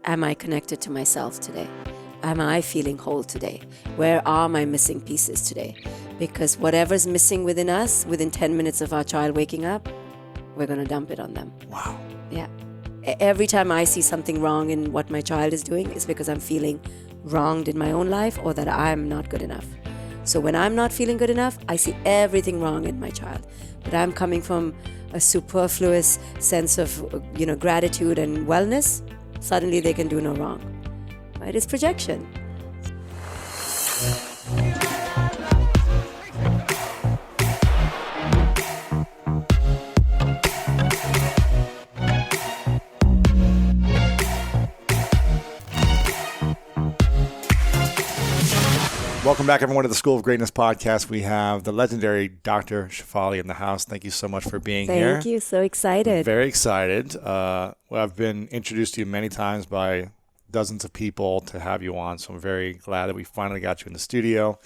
Am I connected to myself today? Am I feeling whole today? Where are my missing pieces today? Because whatever's missing within us, within 10 minutes of our child waking up, we're going to dump it on them. Wow. Yeah. Every time I see something wrong in what my child is doing, it's because I'm feeling wronged in my own life or that I'm not good enough. So when I'm not feeling good enough, I see everything wrong in my child. But I'm coming from a superfluous sense of, gratitude and wellness. Suddenly they can do no wrong. Right? It's projection. Welcome back, everyone, to the School of Greatness podcast. We have the legendary Dr. Shefali in the house. Thank you so much for being here. Thank you. So excited. Very excited. I've been introduced to you many times by dozens of people to have you on, so I'm very glad that we finally got you in the studio.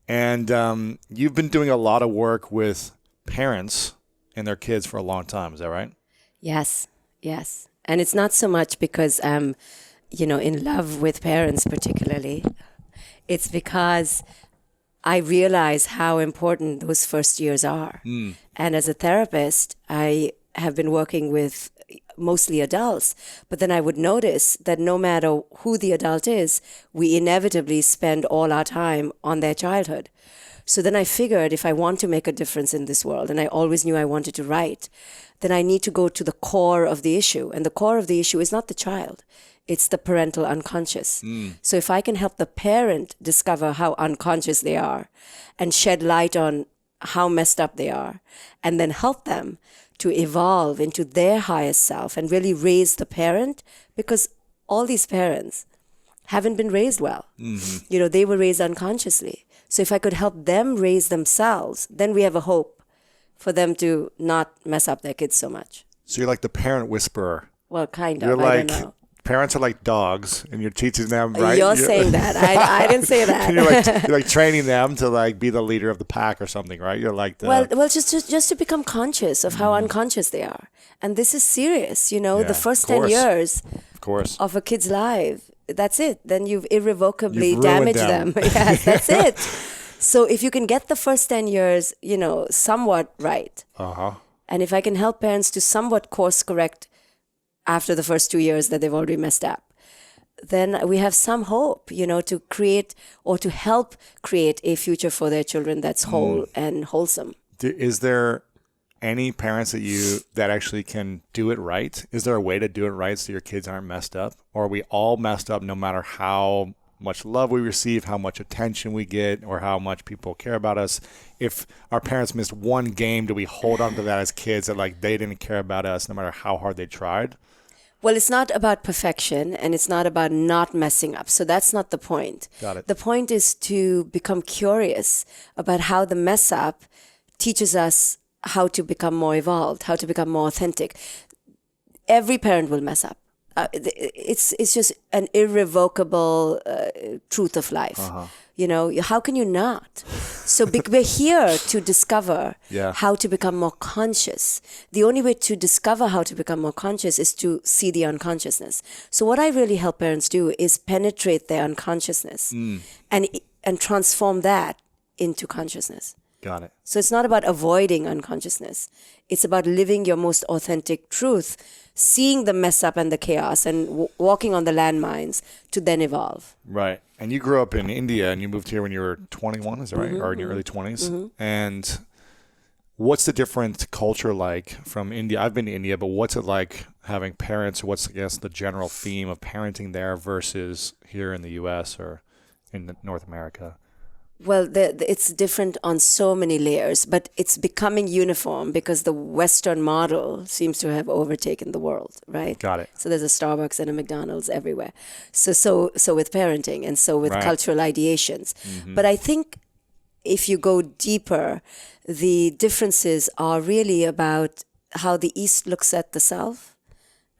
And you've been doing a lot of work with parents and their kids for a long time. Is that right? Yes. And it's not so much because I'm, in love with parents particularly. It's because I realize how important those first years are. And as a therapist, I have been working with mostly adults, but then I would notice that no matter who the adult is, we inevitably spend all our time on their childhood. So then I figured if I want to make a difference in this world, and I always knew I wanted to write, then I need to go to the core of the issue. And the core of the issue is not the child. It's the parental unconscious. So if I can help the parent discover how unconscious they are and shed light on how messed up they are, and then help them to evolve into their highest self and really raise the parent, because all these parents haven't been raised well. They were raised unconsciously. So if I could help them raise themselves, then we have a hope for them to not mess up their kids so much. So you're like the parent whisperer. Well, kind of. You're I like, don't know. Parents are like dogs, and you're teaching them, right? You're saying that. I didn't say that. you're like training them to like be the leader of the pack or something, right? You're like the... Well, just to become conscious of how unconscious they are. And this is serious, the first 10 years of a kid's life, that's it. Then you've irrevocably damaged them. Yes, that's it. So if you can get the first 10 years, somewhat right, and if I can help parents to somewhat course correct after the first 2 years that they've already messed up, then we have some hope, to create or to help create a future for their children that's whole and wholesome. Is there any parents that actually can do it right? Is there a way to do it right so your kids aren't messed up? Or are we all messed up no matter how much love we receive, how much attention we get, or how much people care about us? If our parents missed one game, do we hold on to that as kids, that like they didn't care about us no matter how hard they tried? Well, it's not about perfection, and it's not about not messing up. So that's not the point. Got it. The point is to become curious about how the mess up teaches us how to become more evolved, how to become more authentic. Every parent will mess up. It's just an irrevocable truth of life. How can you not? So we're here to discover how to become more conscious. The only way to discover how to become more conscious is to see the unconsciousness. So what I really help parents do is penetrate their unconsciousness and transform that into consciousness. Got it. So it's not about avoiding unconsciousness. It's about living your most authentic truth, seeing the mess up and the chaos, and walking on the landmines to then evolve. Right. And you grew up in India, and you moved here when you were 21, is that right? Or in your early 20s? And what's the different culture like from India? I've been to India, but what's it like having parents? What's, I guess, the general theme of parenting there versus here in the U.S. or in North America? Well, it's different on so many layers, but it's becoming uniform because the Western model seems to have overtaken the world, right? Got it. So there's a Starbucks and a McDonald's everywhere. So with parenting and so with cultural ideations. But I think if you go deeper, the differences are really about how the East looks at the self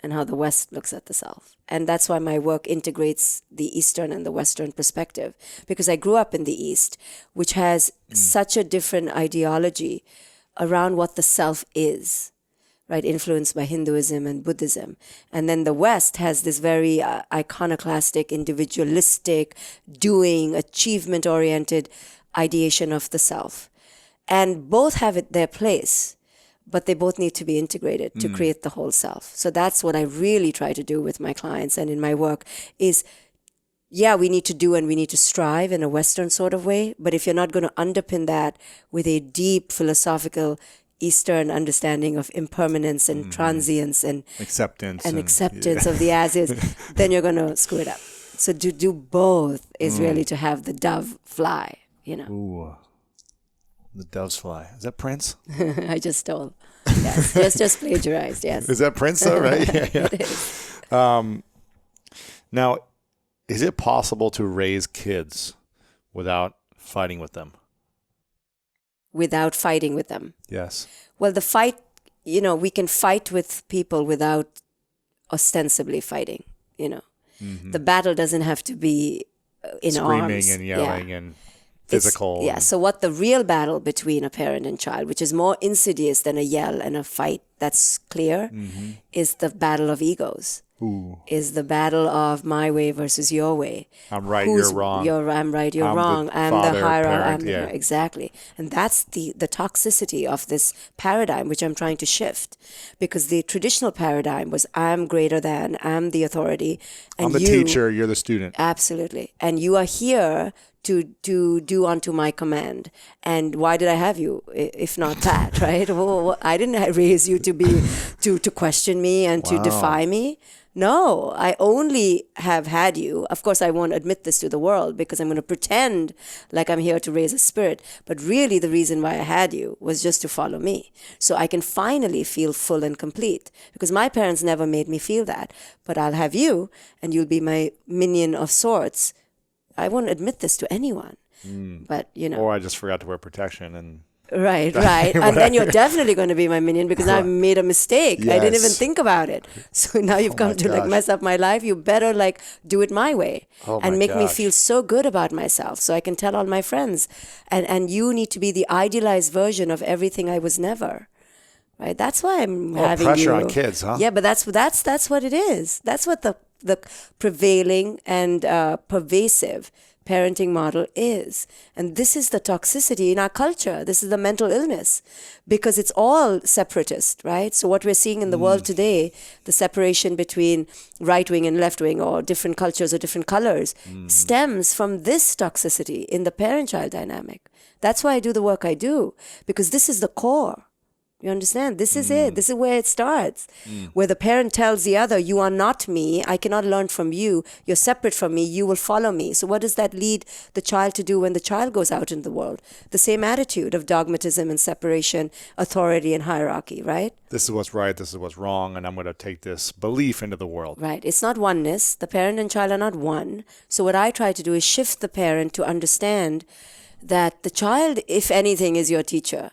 and how the West looks at the self. And that's why my work integrates the Eastern and the Western perspective, because I grew up in the East, which has such a different ideology around what the self is, right, influenced by Hinduism and Buddhism. And then the West has this very iconoclastic, individualistic, doing, achievement-oriented ideation of the self. And both have their place, but they both need to be integrated to create the whole self. So that's what I really try to do with my clients and in my work is, yeah, we need to do and we need to strive in a Western sort of way. But if you're not going to underpin that with a deep philosophical Eastern understanding of impermanence and transience and acceptance of the as is, then you're going to screw it up. So to do both is really to have the dove fly, Ooh. The doves fly. Is that Prince? I just stole. Yes, just plagiarized. Yes. Is that Prince though? Right? Yeah. It is. Now, is it possible to raise kids without fighting with them? Without fighting with them. Yes. Well, the fight, we can fight with people without ostensibly fighting. The battle doesn't have to be in screaming arms. And yelling and physical. So what the real battle between a parent and child, which is more insidious than a yell and a fight, that's clear, is the battle of egos. Ooh. Is the battle of my way versus your way. I'm right, you're wrong. I'm right, you're wrong. I'm the hierarchy. Exactly. And that's the toxicity of this paradigm, which I'm trying to shift. Because the traditional paradigm was I'm greater than, I'm the authority. And I'm the teacher, you're the student. Absolutely. And you are here to do unto my command. And why did I have you if not that, right? Well, I didn't raise you to question me and to defy me. No, I only have had you. Of course, I won't admit this to the world because I'm going to pretend like I'm here to raise a spirit. But really, the reason why I had you was just to follow me. So I can finally feel full and complete. Because my parents never made me feel that. But I'll have you, and you'll be my minion of sorts. I won't admit this to anyone. But, Or I just forgot to wear protection and... Right. And then you're definitely going to be my minion because I've made a mistake. Yes. I didn't even think about it. So now you've come to mess up my life. You better do it my way and make me feel so good about myself so I can tell all my friends. And you need to be the idealized version of everything I was never. Right? That's why I'm having pressure you. on kids, huh? Yeah, but that's what it is. That's what the prevailing and pervasive parenting model is. And this is the toxicity in our culture. This is the mental illness because it's all separatist, right? So what we're seeing in the world today, the separation between right wing and left wing or different cultures or different colors stems from this toxicity in the parent-child dynamic. That's why I do the work I do, because this is the core. You understand? This is it. This is where it starts. Where the parent tells the other, you are not me. I cannot learn from you. You're separate from me. You will follow me. So what does that lead the child to do when the child goes out in the world? The same attitude of dogmatism and separation, authority and hierarchy, right? This is what's right. This is what's wrong. And I'm going to take this belief into the world. Right. It's not oneness. The parent and child are not one. So what I try to do is shift the parent to understand that the child, if anything, is your teacher.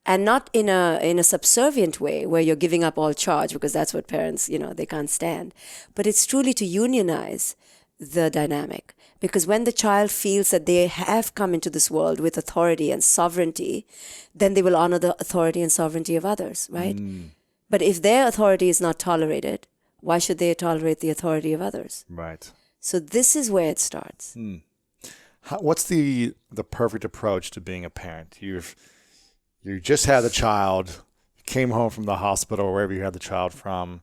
And not in a subservient way where you're giving up all charge, because that's what parents, they can't stand. But it's truly to unionize the dynamic. Because when the child feels that they have come into this world with authority and sovereignty, then they will honor the authority and sovereignty of others, right? But if their authority is not tolerated, why should they tolerate the authority of others? Right. So this is where it starts. What's the perfect approach to being a parent? You just had the child, came home from the hospital or wherever you had the child from,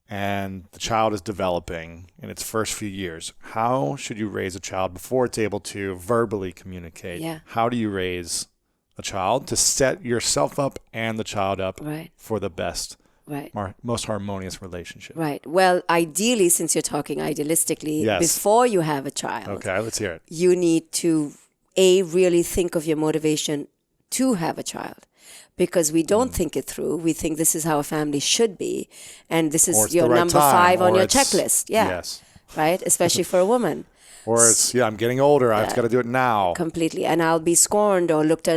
and the child is developing in its first few years. How should you raise a child before it's able to verbally communicate? Yeah. How do you raise a child to set yourself up and the child up for the best, most harmonious relationship? Right. Well, ideally, since you're talking idealistically, before you have a child, okay, let's hear it. You need to, really think of your motivation to have a child, because we don't think it through. We think this is how a family should be, and this is your number 5 on your checklist. Yeah, yes, right. Especially for a woman. Or it's I'm getting older. I've got to do it now. Completely, and I'll be scorned or looked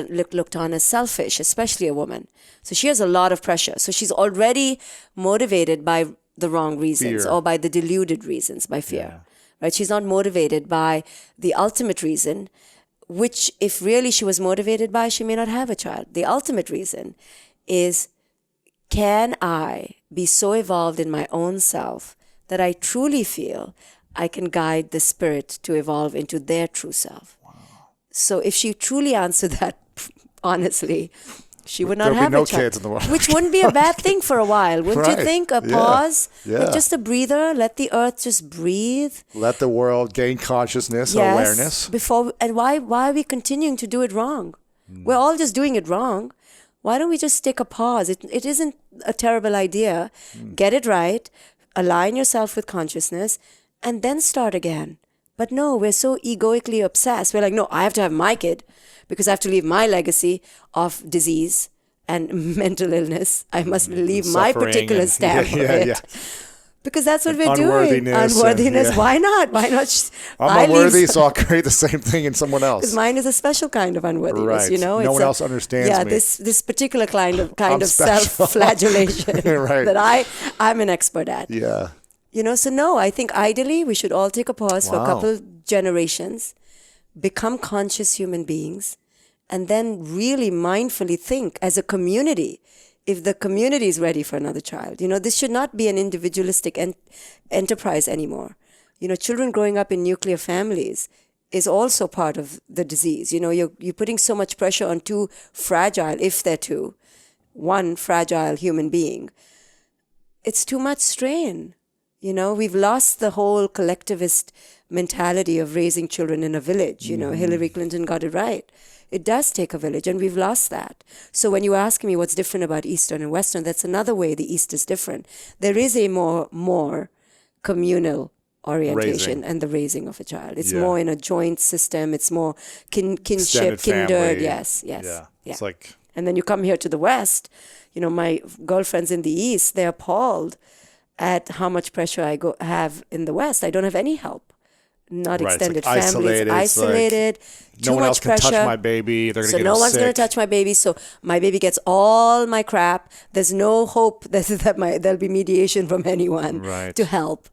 on as selfish, especially a woman. So she has a lot of pressure. So she's already motivated by the wrong reasons or by the deluded reasons, by fear. Right? She's not motivated by the ultimate reason, which if really she was motivated by, she may not have a child. The ultimate reason is, can I be so evolved in my own self that I truly feel I can guide the spirit to evolve into their true self? Wow. So if she truly answered that honestly, she would not have no a child, kids in the world. which wouldn't be a bad thing for a while. Wouldn't you think? A pause, like just a breather, let the earth just breathe. Let the world gain consciousness and awareness. And why are we continuing to do it wrong? We're all just doing it wrong. Why don't we just take a pause? It isn't a terrible idea. Get it right, align yourself with consciousness, and then start again. But no, we're so egoically obsessed. We're like, no, I have to have my kid because I have to leave my legacy of disease and mental illness. I must leave my particular stamp of it. Because that's what we're doing. Unworthiness. Why not? Why not? I'm unworthy, so I'll create the same thing in someone else. Because mine is a special kind of unworthiness, right. you know? No one else understands me. This particular kind of self-flagellation that I'm an expert at. Yeah. You know, so no, I think ideally we should all take a pause for a couple generations, become conscious human beings, and then really mindfully think as a community, if the community is ready for another child. You know, this should not be an individualistic enterprise anymore. You know, children growing up in nuclear families is also part of the disease. You know, you're putting so much pressure on two fragile, if they're two, one fragile human being. It's too much strain. You know, we've lost the whole collectivist mentality of raising children in a village. You know, Hillary Clinton got it right. It does take a village, and we've lost that. So when you ask me what's different about Eastern and Western, that's another way the East is different. There is a more communal orientation and the raising of a child. It's more in a joint system. It's more kinship, kindred. Yes. Yeah. It's like... And then you come here to the West. You know, my girlfriends in the East, they're appalled at how much pressure I have in the West. I don't have any help. Not extended families, isolated, too no one much else can pressure. touch my baby. They're gonna get no one's sick. going to touch my baby. So my baby gets all my crap. There's no hope that there'll be mediation from anyone to help.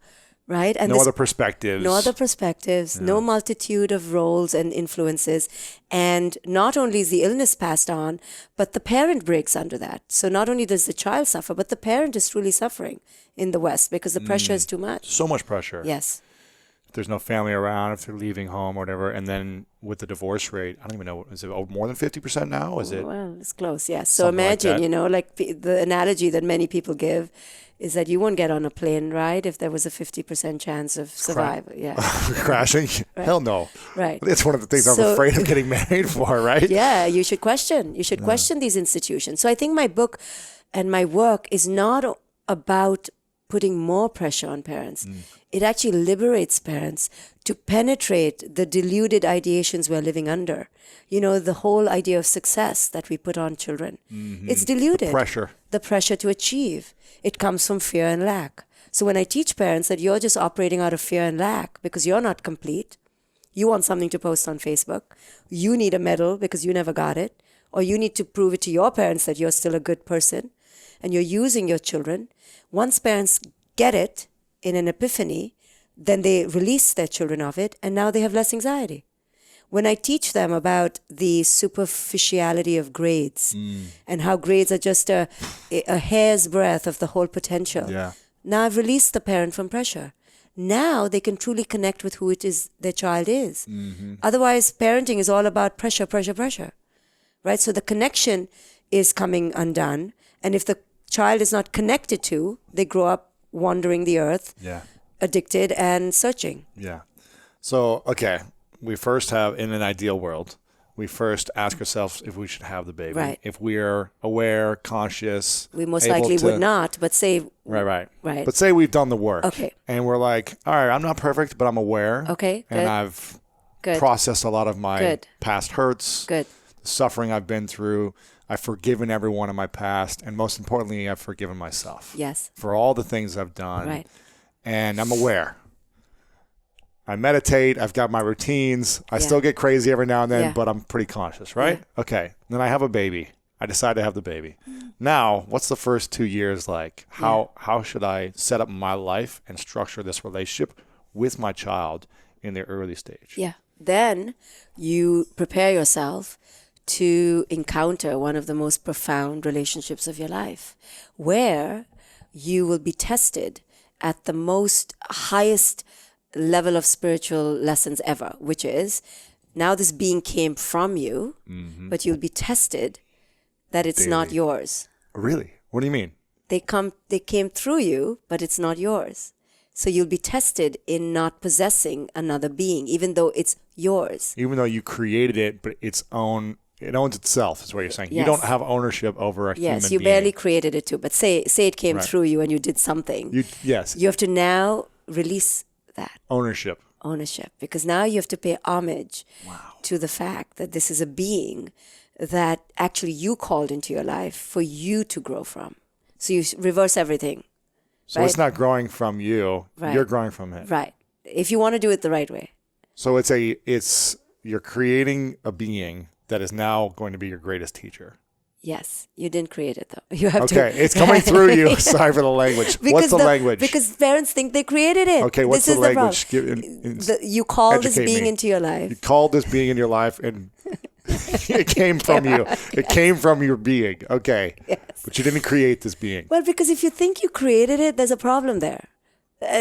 Right? And no other perspectives. No multitude of roles and influences. And not only is the illness passed on, but the parent breaks under that. So not only does the child suffer, but the parent is truly suffering in the West because the pressure is too much. So much pressure. Yes. If there's no family around, if they're leaving home or whatever. And then with the divorce rate, I don't even know, is it more than 50% now? Is it? Well, it's close, yes. So imagine, you know, like the analogy that many people give is that you won't get on a plane ride if there was a 50% chance of survival. Yeah. Crashing? Right. Hell no. Right. It's one of the things I'm afraid of getting married for, right? Yeah, you should question. You should question these institutions. So I think my book and my work is not about putting more pressure on parents. It actually liberates parents to penetrate the deluded ideations we're living under. You know, the whole idea of success that we put on children. It's deluded. The pressure to achieve. It comes from fear and lack. So when I teach parents that you're just operating out of fear and lack because you're not complete, you want something to post on Facebook, you need a medal because you never got it, or you need to prove it to your parents that you're still a good person, and you're using your children. Once parents get it in an epiphany, then they release their children of it, and now they have less anxiety. When I teach them about the superficiality of grades and how grades are just a hair's breadth of the whole potential, now I've released the parent from pressure. Now they can truly connect with who it is their child is. Otherwise, parenting is all about pressure, right? So the connection is coming undone, and if the child is not connected to, they grow up wandering the earth, addicted and searching. Yeah. So, okay. We first have, in an ideal world, we first ask ourselves if we should have the baby. Right. If we're aware, conscious. We most likely would not, but say... Right. But say we've done the work. Okay. And we're like, all right, I'm not perfect, but I'm aware. Okay, and I've processed a lot of my past hurts. The suffering I've been through. I've forgiven everyone in my past. And most importantly, I've forgiven myself. Yes. For all the things I've done. Right. And I'm aware. I meditate. I've got my routines. I still get crazy every now and then, but I'm pretty conscious, right? Yeah. Okay. Then I have a baby. I decide to have the baby. Now, what's the first 2 years like? How should I set up my life and structure this relationship with my child in the early stage? Yeah. Then you prepare yourself to encounter one of the most profound relationships of your life, where you will be tested at the most highest level of spiritual lessons ever, which is now this being came from you, but you'll be tested that it's not yours. Really? What do you mean? They came through you, but it's not yours. So you'll be tested in not possessing another being, even though it's yours. Even though you created it, but it owns itself, is what you're saying. Yes. You don't have ownership over a human being. Yes, you barely created it too. But say it came through you and you did something. Yes. You have to now release that. Ownership. Because now you have to pay homage to the fact that this is a being that actually you called into your life for you to grow from. So you reverse everything. So it's not growing from you. Right. You're growing from it. Right. If you want to do it the right way. So you're creating a being that is now going to be your greatest teacher. Yes, you didn't create it though. You have to. It's coming through you. Sorry for the language. What's the language? Because parents think they created it. Okay, what's the language? You call this being into your life. You called this being in your life, and it came from you. It came from your being. Okay, yes. But you didn't create this being. Well, because if you think you created it, there's a problem there.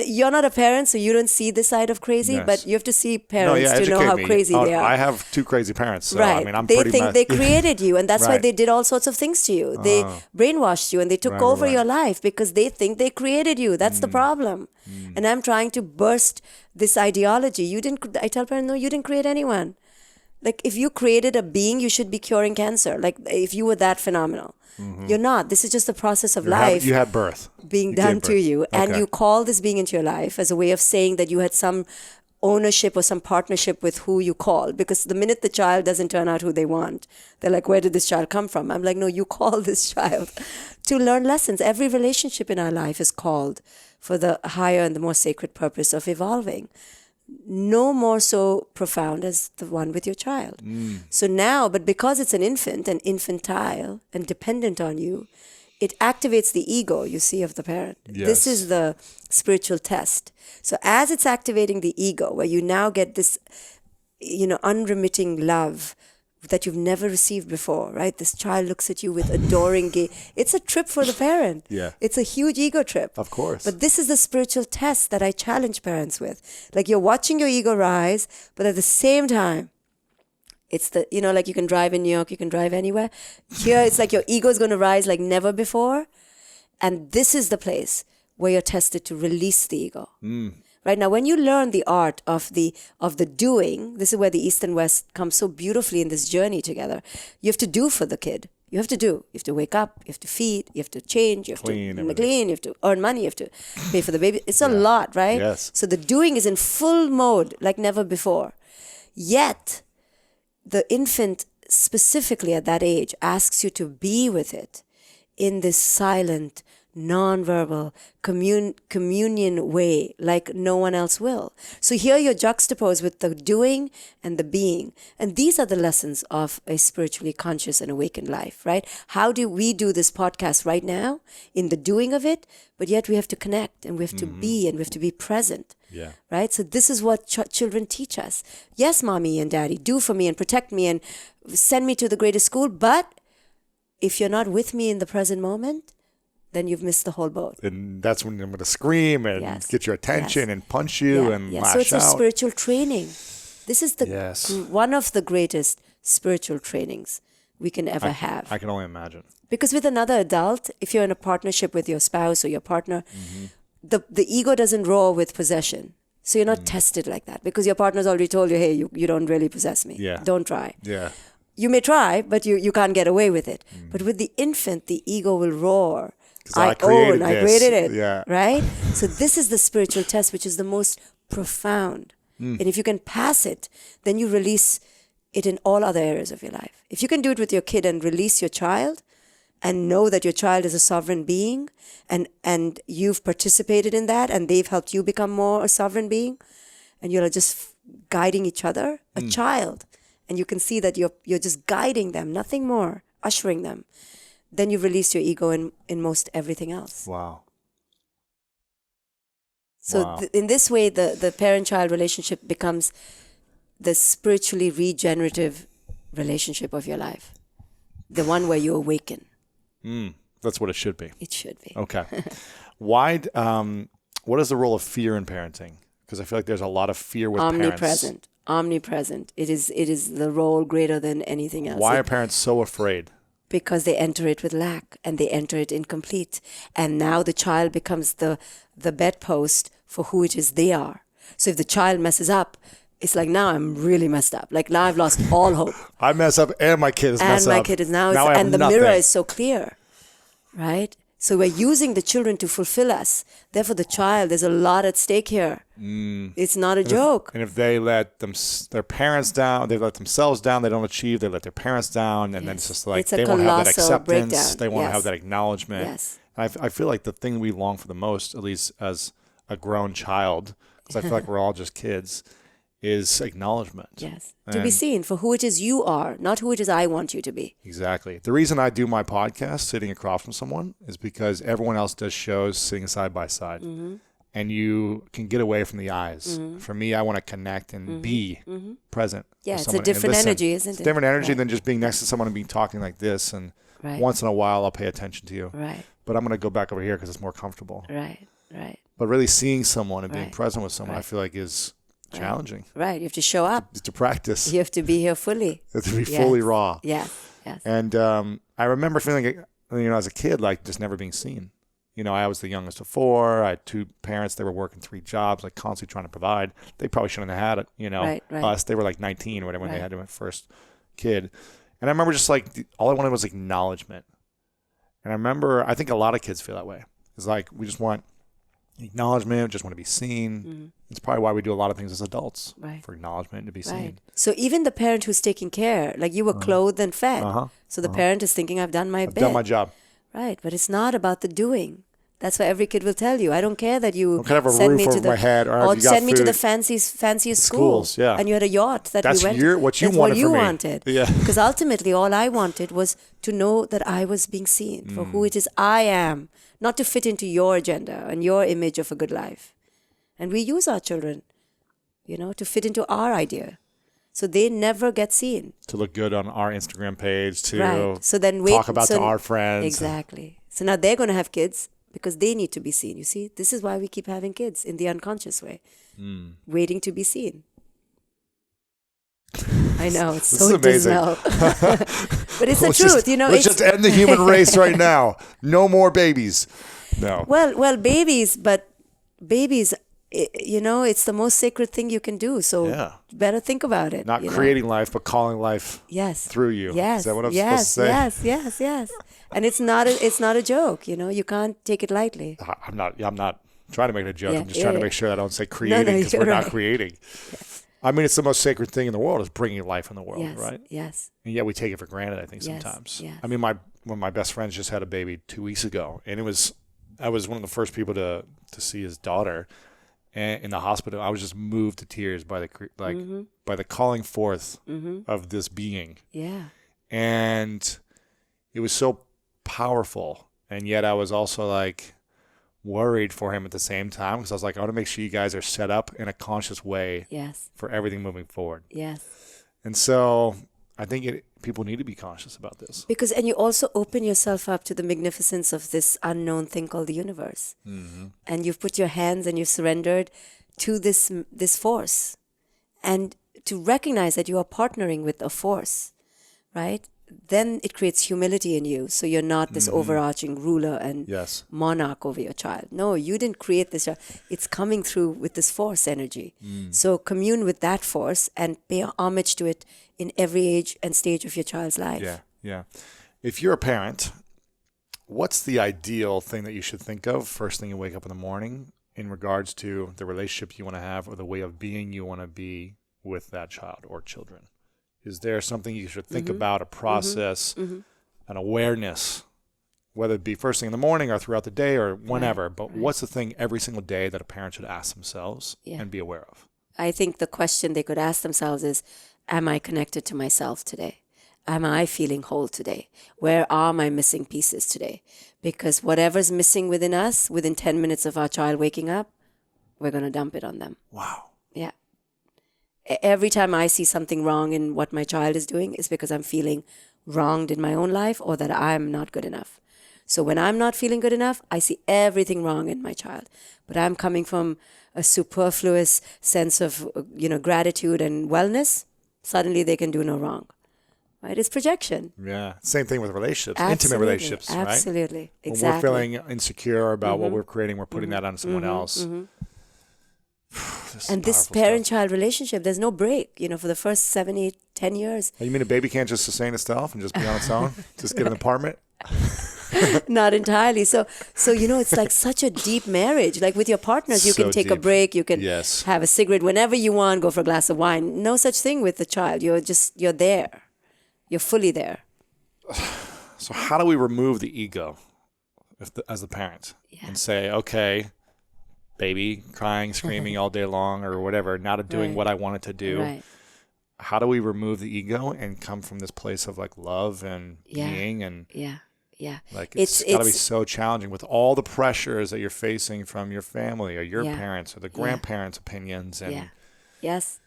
You're not a parent, so you don't see this side of crazy, but you have to see parents to know how crazy they are. I have two crazy parents, so right. I mean, I'm they pretty think they created you, and that's why Right. they did all sorts of things to you. They brainwashed you, and they took over your life because they think they created you. That's the problem. And I'm trying to burst this ideology. I tell parents, no, you didn't create anyone. Like, if you created a being, you should be curing cancer. Like, if you were that phenomenal. You're not. This is just the process of life. You had birth. Being done to you. And you call this being into your life as a way of saying that you had some ownership or some partnership with who you call. Because the minute the child doesn't turn out who they want, they're like, where did this child come from? I'm like, no, you call this child to learn lessons. Every relationship in our life is called for the higher and the more sacred purpose of evolving. No more so profound as the one with your child. So now, but because it's an infant and infantile and dependent on you, it activates the ego, you see, of the parent. Yes. This is the spiritual test. So as it's activating the ego, where you now get this, unremitting love that you've never received before, right? This child looks at you with adoring gaze. It's a trip for the parent. Yeah. It's a huge ego trip. Of course. But this is the spiritual test that I challenge parents with. Like, you're watching your ego rise, but at the same time, it's the, like you can drive in New York, you can drive anywhere. Here, it's like your ego is going to rise like never before. And this is the place where you're tested to release the ego. Right now, when you learn the art of the doing, this is where the East and West come so beautifully in this journey together. You have to do for the kid. You have to do. You have to wake up. You have to feed. You have to change. You have to clean. You have to earn money. You have to pay for the baby. It's a lot, right? Yes. So the doing is in full mode like never before. Yet, the infant specifically at that age asks you to be with it in this silent, non-verbal communion way like no one else will. So here you're juxtaposed with the doing and the being. And these are the lessons of a spiritually conscious and awakened life, right? How do we do this podcast right now in the doing of it, but yet we have to connect and we have to be and we have to be present. Yeah. Right? So this is what children teach us. Yes, mommy and daddy, do for me and protect me and send me to the greatest school. But if you're not with me in the present moment, then you've missed the whole boat. And that's when I'm going to scream and get your attention and punch you and lash out. So it's a spiritual training. This is one of the greatest spiritual trainings we can ever have. I can only imagine. Because with another adult, if you're in a partnership with your spouse or your partner, the ego doesn't roar with possession. So you're not tested like that because your partner's already told you, hey, you don't really possess me. Yeah. Don't try. Yeah. You may try, but you can't get away with it. But with the infant, the ego will roar. I created it. Yeah. Right? So this is the spiritual test, which is the most profound. And if you can pass it, then you release it in all other areas of your life. If you can do it with your kid and release your child and know that your child is a sovereign being and you've participated in that and they've helped you become more a sovereign being and you're just guiding each other, a child, and you can see that you're just guiding them, nothing more, ushering them. Then you release your ego in most everything else. Wow. So in this way, the parent-child relationship becomes the spiritually regenerative relationship of your life. The one where you awaken. That's what it should be. It should be. Okay. What is the role of fear in parenting? Because I feel like there's a lot of fear with parents. Omnipresent. It is the role greater than anything else. Why are parents so afraid? Because they enter it with lack and they enter it incomplete. And now the child becomes the bedpost for who it is they are. So if the child messes up, it's like, now I'm really messed up. Like, now I've lost all hope. I mess up and my kid is messed up. And my kid is now I have and the nothing. mirror is so clear, right? So we're using the children to fulfill us. Therefore, the child, there's a lot at stake here. It's not a joke. And if they let their parents down, they let themselves down, they don't achieve, they let their parents down, and then it's just like It's a they want to have that colossal acceptance, breakdown. they want to Yes. have that acknowledgement. Yes. And I feel like the thing we long for the most, at least as a grown child, because I feel like we're all just kids, is acknowledgement. Yes. To be seen for who it is you are, not who it is I want you to be. Exactly. The reason I do my podcast sitting across from someone is because everyone else does shows sitting side by side. And you can get away from the eyes. For me, I want to connect and be present. Yeah, with it's a someone and different listen. energy, isn't it? It's a different energy Right. than just being next to someone and being talking like this. And Right. once in a while, I'll pay attention to you. Right, But I'm going to go back over here because it's more comfortable. right. But really seeing someone and being Right. present with someone, I Right. feel like is challenging. Right. You have to show up. To practice. You have to be here fully. To be Yes. fully raw. Yes. And I remember feeling, as a kid, like just never being seen. I was the youngest of four. I had two parents. They were working 3 jobs, like constantly trying to provide. They probably shouldn't have had it, Right. us. They were like 19 or whatever when they Right. had their first kid. And I remember just like all I wanted was acknowledgement. And I think a lot of kids feel that way. It's like we just want acknowledgement, just want to be seen. It's probably why we do a lot of things as adults, Right. for acknowledgement, to be Right. seen. So even the parent who's taking care, like you were clothed and fed. So the parent is thinking, I've done my I've bit. done my job. Right. But it's not about the doing. That's what every kid will tell you. I don't care that you I could have a send roof me to over the my head, or you got send me to the food. fanciest Schools, yeah. And you had a yacht that That's we went. what you That's wanted what you for me. wanted. Yeah. Because ultimately, all I wanted was to know that I was being seen for who it is I am, not to fit into your agenda and your image of a good life. And we use our children, to fit into our idea. So they never get seen. To look good on our Instagram page, to Right. So then talk about to our friends. Exactly. So now they're going to have kids because they need to be seen. You see, this is why we keep having kids in the unconscious way, waiting to be seen. I know, it's This so is amazing. dismal. But it's the Let's truth, Let's just end the human race right now. No more babies. No. Well, babies, it's the most sacred thing you can do. So Yeah. better think about it. Not creating life, but calling life Yes. through you. Yes. Is that what I'm supposed to say? Yes. And it's not a joke. You can't take it lightly. I'm not trying to make it a joke. Yeah, I'm just trying to yeah. make sure that I don't say creating because you're we're not right. creating. I mean, it's the most sacred thing in the world is bringing life in the world, Yes. right? Yes. And yet we take it for granted, I think, Yes, sometimes. yes. I mean, one of my best friends just had a baby 2 weeks ago, and I was one of the first people to see his daughter in the hospital. I was just moved to tears by the calling forth of this being. Yeah. And it was so powerful. And yet I was also like worried for him at the same time because I was like, I want to make sure you guys are set up in a conscious way Yes. for everything moving forward. Yes. And so I think people need to be conscious about this. And you also open yourself up to the magnificence of this unknown thing called the universe. And you've put your hands and you've surrendered to this force. And to recognize that you are partnering with a force, right? Then it creates humility in you. So you're not this overarching ruler and Yes. monarch over your child. No, you didn't create this child. It's coming through with this force energy. So commune with that force and pay homage to it in every age and stage of your child's life. Yeah. If you're a parent, what's the ideal thing that you should think of first thing you wake up in the morning in regards to the relationship you want to have or the way of being you want to be with that child or children? Is there something you should think about, a process, an awareness, whether it be first thing in the morning or throughout the day or whenever, but what's the thing every single day that a parent should ask themselves and be aware of? I think the question they could ask themselves is, am I connected to myself today? Am I feeling whole today? Where are my missing pieces today? Because whatever's missing within us, within 10 minutes of our child waking up, we're going to dump it on them. Wow. Yeah. Every time I see something wrong in what my child is doing, it's because I'm feeling wronged in my own life or that I'm not good enough. So when I'm not feeling good enough, I see everything wrong in my child. But I'm coming from a superfluous sense of, gratitude and wellness. Suddenly they can do no wrong. Right? It's projection. Yeah. Same thing with relationships, Absolutely. intimate relationships, right? Absolutely. When Exactly. we're feeling insecure about what we're creating, we're putting that on someone else. And this parent-child relationship, there's no break, for the first 7, 8, 10 years. You mean a baby can't just sustain itself and just be on its own? Just get an apartment? Not entirely. So it's like such a deep marriage. Like with your partners, you So can take a deep. break. You can Yes. have a cigarette whenever you want, go for a glass of wine. No such thing with the child. You're there. You're fully there. So how do we remove the ego as the parent and say, okay, baby crying, screaming all day long or whatever, not doing Right. what I wanted to do. Right. How do we remove the ego and come from this place of like love and being and Yeah. like it's got to be so challenging with all the pressures that you're facing from your family or your parents or the grandparents' opinions and Yes.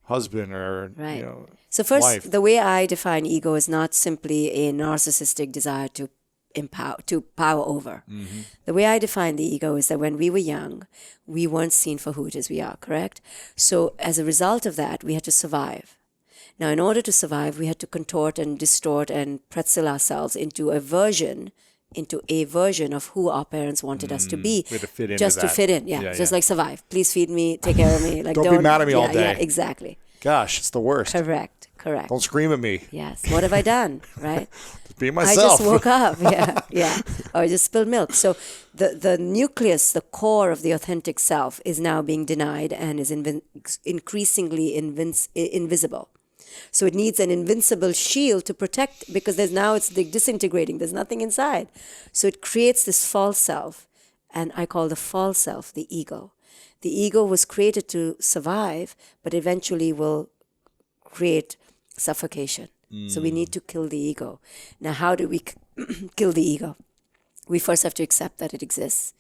husband or Right. So first, wife. the way I define ego is not simply a narcissistic desire to power over. The way I define the ego is that when we were young, we weren't seen for who it is we are, correct? So as a result of that, we had to survive. Now, in order to survive, we had to contort and distort and pretzel ourselves into a version of who our parents wanted us to be. We had to fit into just to that. fit in, just like survive. Please feed me, take care of me. Like Don't be mad at me all day. Yeah, exactly. Gosh, it's the worst. Correct. Don't scream at me. Yes. What have I done? Right? Just be myself. I just woke up. Yeah. Or I just spilled milk. So the nucleus, the core of the authentic self is now being denied and is increasingly invisible. So it needs an invincible shield to protect because it's disintegrating. There's nothing inside. So it creates this false self. And I call the false self the ego. The ego was created to survive, but eventually will create suffocation. So we need to kill the ego. Now, how do we kill the ego? We first have to accept that it exists,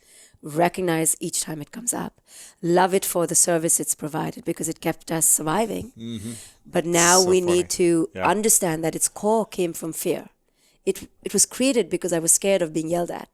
recognize each time it comes up, love it for the service it's provided because it kept us surviving. But now we need to understand that its core came from fear. It was created because I was scared of being yelled at,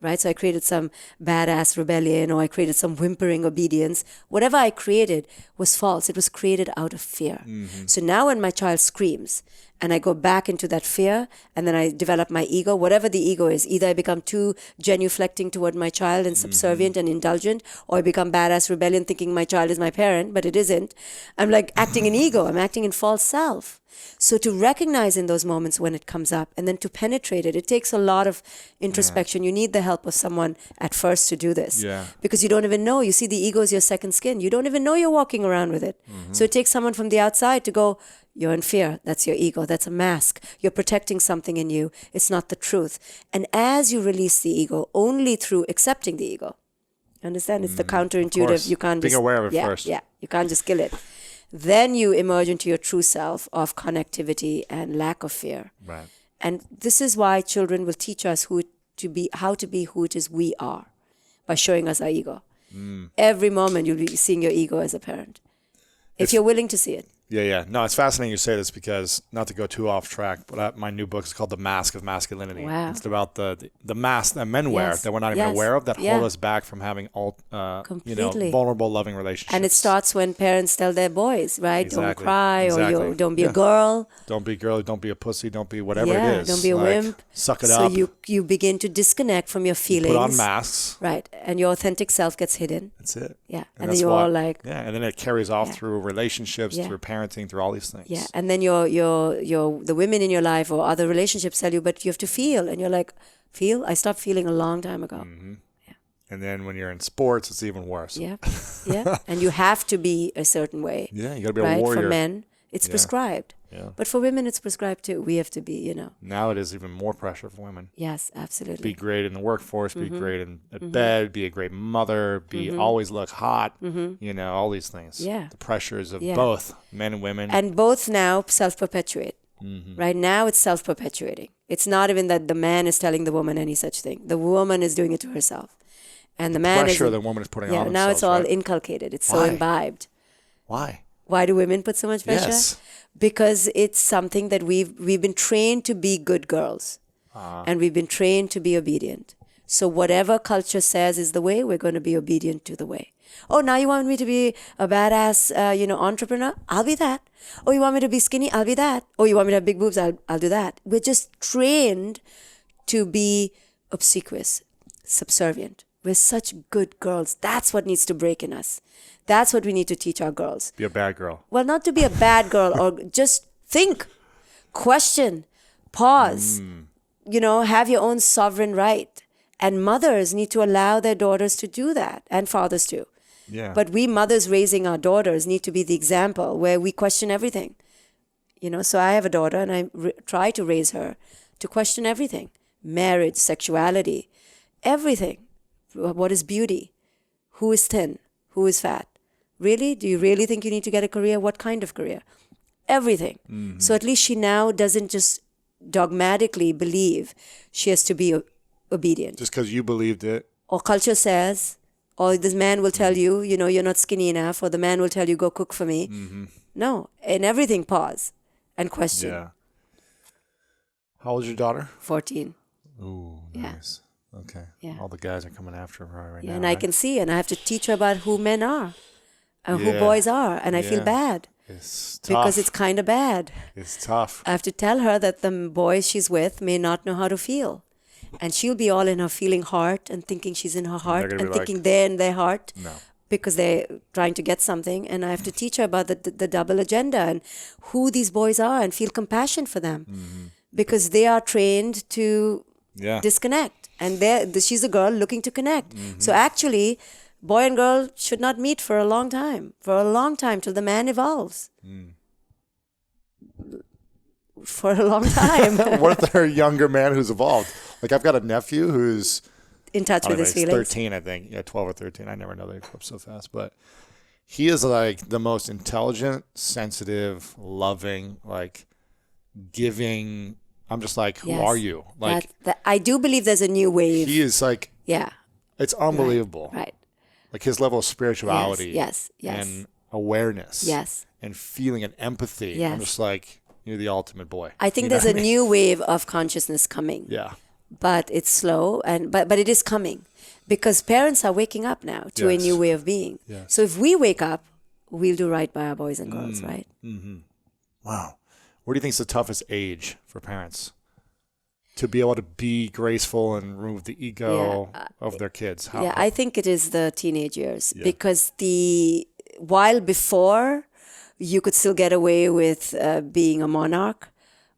right? So I created some badass rebellion or I created some whimpering obedience. Whatever I created was false. It was created out of fear. So now when my child screams and I go back into that fear and then I develop my ego, whatever the ego is, either I become too genuflecting toward my child and subservient and indulgent, or I become badass rebellion thinking my child is my parent, but it isn't. I'm like acting in ego. I'm acting in false self. So to recognize in those moments when it comes up and then to penetrate it, it takes a lot of introspection. You need the help of someone at first to do this. Because you don't even know. You see, the ego is your second skin. You don't even know you're walking around with it. So it takes someone from the outside to go, you're in fear. That's your ego. That's a mask. You're protecting something in you. It's not the truth. And as you release the ego, only through accepting the ego. Understand? It's the counterintuitive. You can't being aware of it first. Yeah, you can't just kill it. Then you emerge into your true self of connectivity and lack of fear. Right. And this is why children will teach us how to be who it is we are by showing us our ego. Every moment you'll be seeing your ego as a parent. If you're willing to see it. Yeah. No, it's fascinating you say this because, not to go too off track, but my new book is called The Mask of Masculinity. Wow. It's about the mask that men wear that we're not even aware of that hold us back from having vulnerable, loving relationships. And it starts when parents tell their boys, right? Exactly. Don't cry or don't be a girl. Don't be girly, don't be a pussy, don't be whatever it is. Don't be a wimp. Suck it up. So you begin to disconnect from your feelings. Put on masks. Right. And your authentic self gets hidden. That's it. Yeah. And then you're all like... Yeah, and then it carries off through relationships, through parenting, through all these things. Yeah, and then the women in your life or other relationships tell you, but you have to feel. And you're like, feel? I stopped feeling a long time ago. Yeah. And then when you're in sports, it's even worse. Yeah. And you have to be a certain way. Yeah, you got to be a warrior. For men, it's prescribed. Yeah. But for women, it's prescribed too. We have to be, Now it is even more pressure for women. Yes, absolutely. Be great in the workforce, be great at bed, be a great mother, always look hot, all these things. Yeah. The pressures of both men and women. And both now self-perpetuate. Right now it's self-perpetuating. It's not even that the man is telling the woman any such thing. The woman is doing it to herself. And the man pressure the woman is putting on now themselves, it's all right? inculcated. It's so imbibed. Why? Why do women put so much pressure? Yes. Because it's something that we've been trained to be good girls. And we've been trained to be obedient. So whatever culture says is the way, we're going to be obedient to the way. Oh, now you want me to be a badass, entrepreneur? I'll be that. Oh, you want me to be skinny? I'll be that. Oh, you want me to have big boobs? I'll do that. We're just trained to be obsequious, subservient. We're such good girls. That's what needs to break in us. That's what we need to teach our girls. Be a bad girl. Well, not to be a bad girl, or just think, question, pause, have your own sovereign right. And mothers need to allow their daughters to do that, and fathers too. Yeah. But we mothers raising our daughters need to be the example where we question everything. So I have a daughter, and I try to raise her to question everything. Marriage, sexuality, everything. What is beauty? Who is thin? Who is fat? Really? Do you really think you need to get a career? What kind of career? Everything. So at least she now doesn't just dogmatically believe she has to be obedient. Just because you believed it. Or culture says, or this man will tell you, you're not skinny enough, or the man will tell you, go cook for me. No. In everything, pause and question. Yeah. How old is your daughter? 14. Ooh, nice. Yeah. Okay. Yeah. All the guys are coming after her right now. And I can see, and I have to teach her about who men are and who Yeah. boys are. And I feel bad It's tough. because it's kind of bad. It's tough. I have to tell her that the boys she's with may not know how to feel. And she'll be all in her feeling heart and thinking she's in her heart gonna and be thinking they're in their heart. No. Because they're trying to get something. And I have to teach her about the double agenda and who these boys are and feel compassion for them. Because they are trained to disconnect. And she's a girl looking to connect. So actually, boy and girl should not meet for a long time. For a long time, till the man evolves. For a long time. What if they're a younger man who's evolved? Like, I've got a nephew who's in touch with his he's feelings. 13, I think. Yeah, 12 or 13. I never know they grow up so fast. But he is like the most intelligent, sensitive, loving, like giving. I'm just like, who are you? Like, I do believe there's a new wave. he is like, it's unbelievable. Right. Like his level of spirituality. Yes. And awareness. Yes. And feeling and empathy. Yes. I'm just like, you're the ultimate boy. I think there's a new wave of consciousness coming. Yeah. But it's slow, but it is coming because parents are waking up now to a new way of being. Yes. So if we wake up, we'll do right by our boys and girls, right? Wow. What do you think is the toughest age for parents to be able to be graceful and remove the ego of their kids? I think it is the teenage years because while before you could still get away with being a monarch,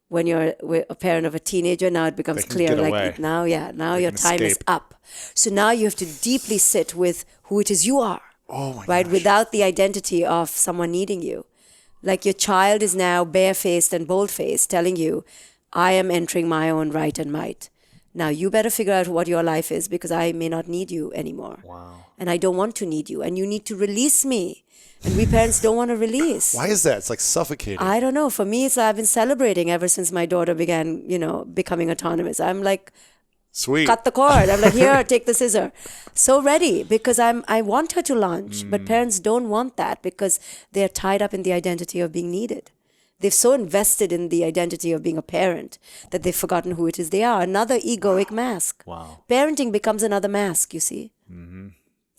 when you're a parent of a teenager, now it becomes clear. Like now your time is up. So now you have to deeply sit with who it is you are. Oh my right? gosh. Without the identity of someone needing you. Like your child is now barefaced and bold-faced telling you, I am entering my own right and might. Now you better figure out what your life is because I may not need you anymore. Wow. And I don't want to need you. And you need to release me. And we parents don't want to release. Why is that? It's like suffocating. I don't know. For me, I've been celebrating ever since my daughter began, becoming autonomous. I'm like, sweet. Cut the cord. I'm like, here, take the scissor. So ready because I want her to launch. But parents don't want that because they're tied up in the identity of being needed. They've so invested in the identity of being a parent that they've forgotten who it is they are. Another egoic mask. Wow. Parenting becomes another mask, you see.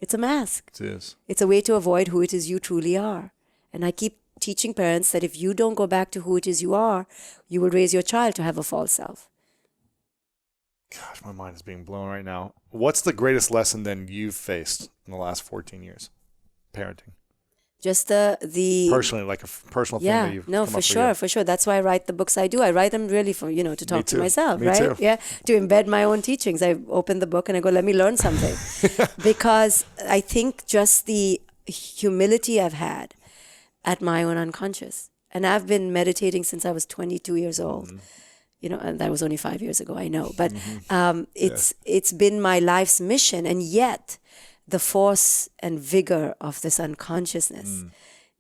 It's a mask. It is. It's a way to avoid who it is you truly are. And I keep teaching parents that if you don't go back to who it is you are, you will raise your child to have a false self. Gosh, my mind is being blown right now. What's the greatest lesson then you've faced in the last 14 years? Parenting. Just the personally, like a personal thing that you've come up for sure. That's why I write the books I do. I write them really for, to talk to myself, Me right? too. Yeah, to embed my own teachings. I open the book and I go, let me learn something. Because I think just the humility I've had at my own unconscious. And I've been meditating since I was 22 years old. And that was only 5 years ago, I know. But it's been my life's mission. And yet the force and vigor of this unconsciousness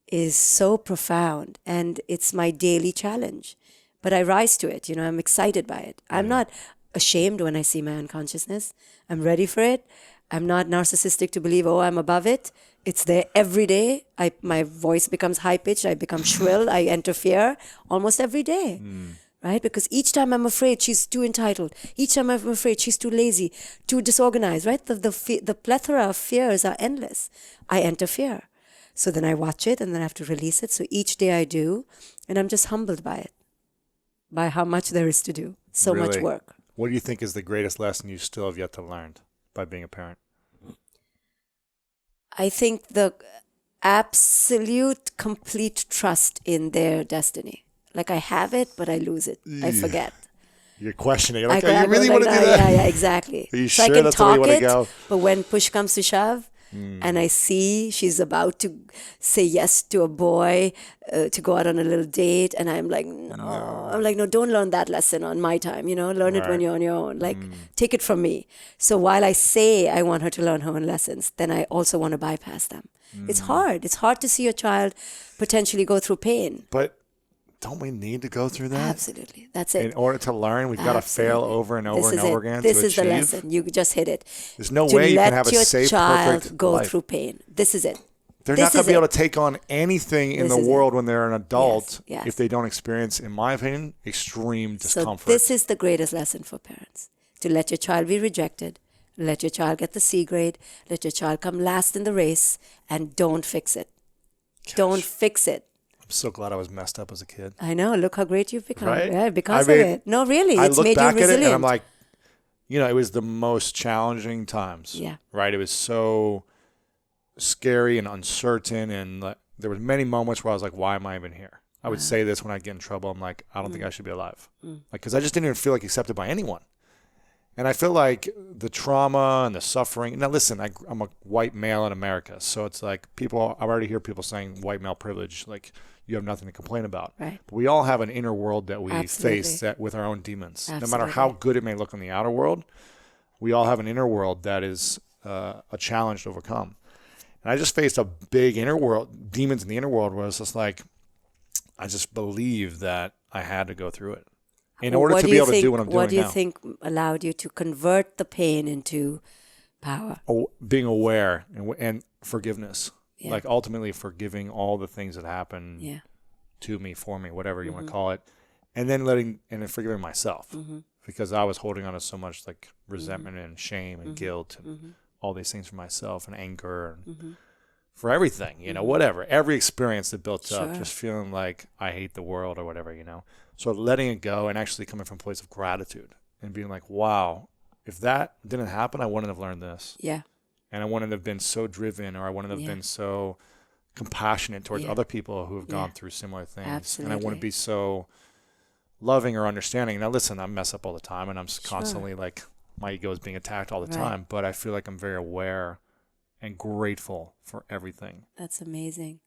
is so profound, and it's my daily challenge. But I rise to it, I'm excited by it. I'm not ashamed when I see my unconsciousness. I'm ready for it. I'm not narcissistic to believe, I'm above it. It's there every day. My voice becomes high-pitched. I become shrill. I enter fear almost every day. Right? Because each time I'm afraid she's too entitled. Each time I'm afraid she's too lazy, too disorganized, right? The plethora of fears are endless. I enter fear. So then I watch it and then I have to release it. So each day I do, and I'm just humbled by it, by how much there is to do. So much Really? work. What do you think is the greatest lesson you still have yet to learn by being a parent? I think the absolute, complete trust in their destiny. Like I have it, but I lose it. I forget. You're questioning. You're like, I you really go want to like, do that? Yeah, exactly. Are you so sure I can that's the way you talk want to it, go? but when push comes to shove, and I see she's about to say yes to a boy to go out on a little date, and I'm like, no. I'm like, no, don't learn that lesson on my time. Learn it when you're on your own. Like, take it from me. So while I say I want her to learn her own lessons, then I also want to bypass them. It's hard. It's hard to see your child potentially go through pain. But don't we need to go through that? Absolutely. That's it. In order to learn, we've got to fail over and over and over again This to is achieve. the lesson. You just hit it. There's no way you can have a safe, let your child perfect go life. through pain. This is it. They're not going to be able to take on anything in the world when they're an adult Yes. if they don't experience, in my opinion, extreme discomfort. So this is the greatest lesson for parents. To let your child be rejected. Let your child get the C grade. Let your child come last in the race. And don't fix it. Gosh. Don't fix it. I'm so glad I was messed up as a kid. I know. Look how great you've become. Right? Yeah, because of it. No, really. It's made you resilient. I look back at it and I'm like, it was the most challenging times. Yeah. Right? It was so scary and uncertain. And there were many moments where I was like, why am I even here? I would say this when I get in trouble. I'm like, I don't think I should be alive. Because I just didn't even feel like accepted by anyone. And I feel like the trauma and the suffering. Now, listen, I'm a white male in America. So it's like I already hear people saying white male privilege, like you have nothing to complain about. Right. But we all have an inner world that we Absolutely. face with our own demons. Absolutely. No matter how good it may look in the outer world, we all have an inner world that is a challenge to overcome. And I just faced a big inner world, demons in the inner world, where it's just like, I just believe that I had to go through it. In order to be able to do what I'm doing now. What do you think allowed you to convert the pain into power? Being aware and forgiveness. Yeah. Like ultimately forgiving all the things that happened to me, for me, whatever you want to call it. And then forgiving myself. Because I was holding on to so much like resentment and shame and guilt and all these things for myself and anger and for everything, whatever. Every experience that built up, just feeling like I hate the world or whatever, So letting it go and actually coming from a place of gratitude and being like, wow, if that didn't happen, I wouldn't have learned this. Yeah. And I wouldn't have been so driven, or I wouldn't have been so compassionate towards other people who have gone through similar things. Absolutely. And I wouldn't be so loving or understanding. Now, listen, I mess up all the time, and I'm constantly like, my ego is being attacked all the time, but I feel like I'm very aware and grateful for everything. That's amazing.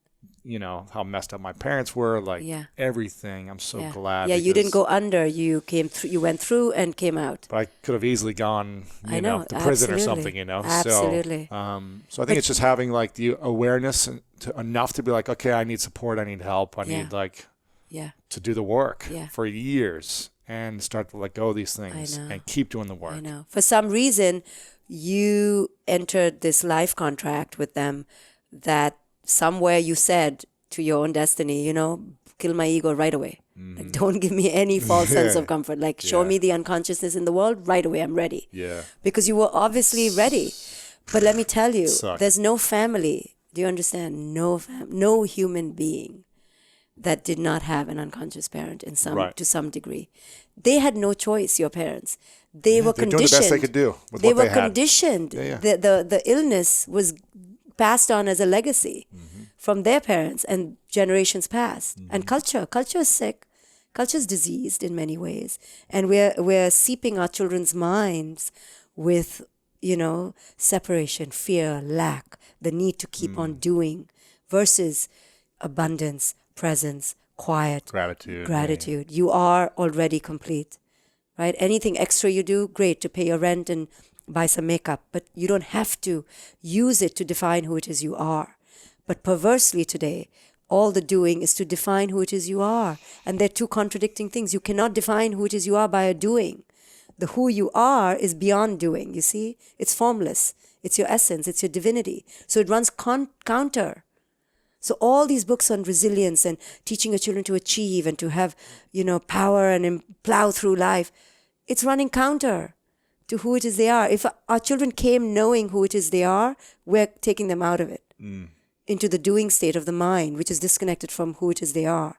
How messed up my parents were, like everything. I'm so glad. Yeah, you didn't go under. You came through. You went through and came out. But I could have easily gone, to prison absolutely. or something, Absolutely. So I think it's just having like the awareness enough to be like, okay, I need support. I need help. I need to do the work for years and start to let go of these things and keep doing the work. I know. For some reason, you entered this life contract with them that somewhere you said to your own destiny, kill my ego right away. Like, don't give me any false sense of comfort. Like, show me the unconsciousness in the world right away. I'm ready. Yeah. Because you were obviously ready. But let me tell you, there's no family. Do you understand? No human being that did not have an unconscious parent to some degree. They had no choice, your parents. They were conditioned. Doing the best they could do with they what were they had. conditioned. Yeah. The illness was passed on as a legacy from their parents and generations past. And culture is sick. Culture is diseased in many ways. And we're seeping our children's minds with, separation, fear, lack, the need to keep on doing versus abundance, presence, quiet, gratitude. You are already complete, right? Anything extra you do, great, to pay your rent and buy some makeup, but you don't have to use it to define who it is you are. But perversely today, all the doing is to define who it is you are. And they're two contradicting things. You cannot define who it is you are by a doing. The who you are is beyond doing, you see? It's formless. It's your essence. It's your divinity. So it runs counter. So all these books on resilience and teaching your children to achieve and to have, power and plow through life, it's running counter to who it is they are. If our children came knowing who it is they are, we're taking them out of it into the doing state of the mind, which is disconnected from who it is they are.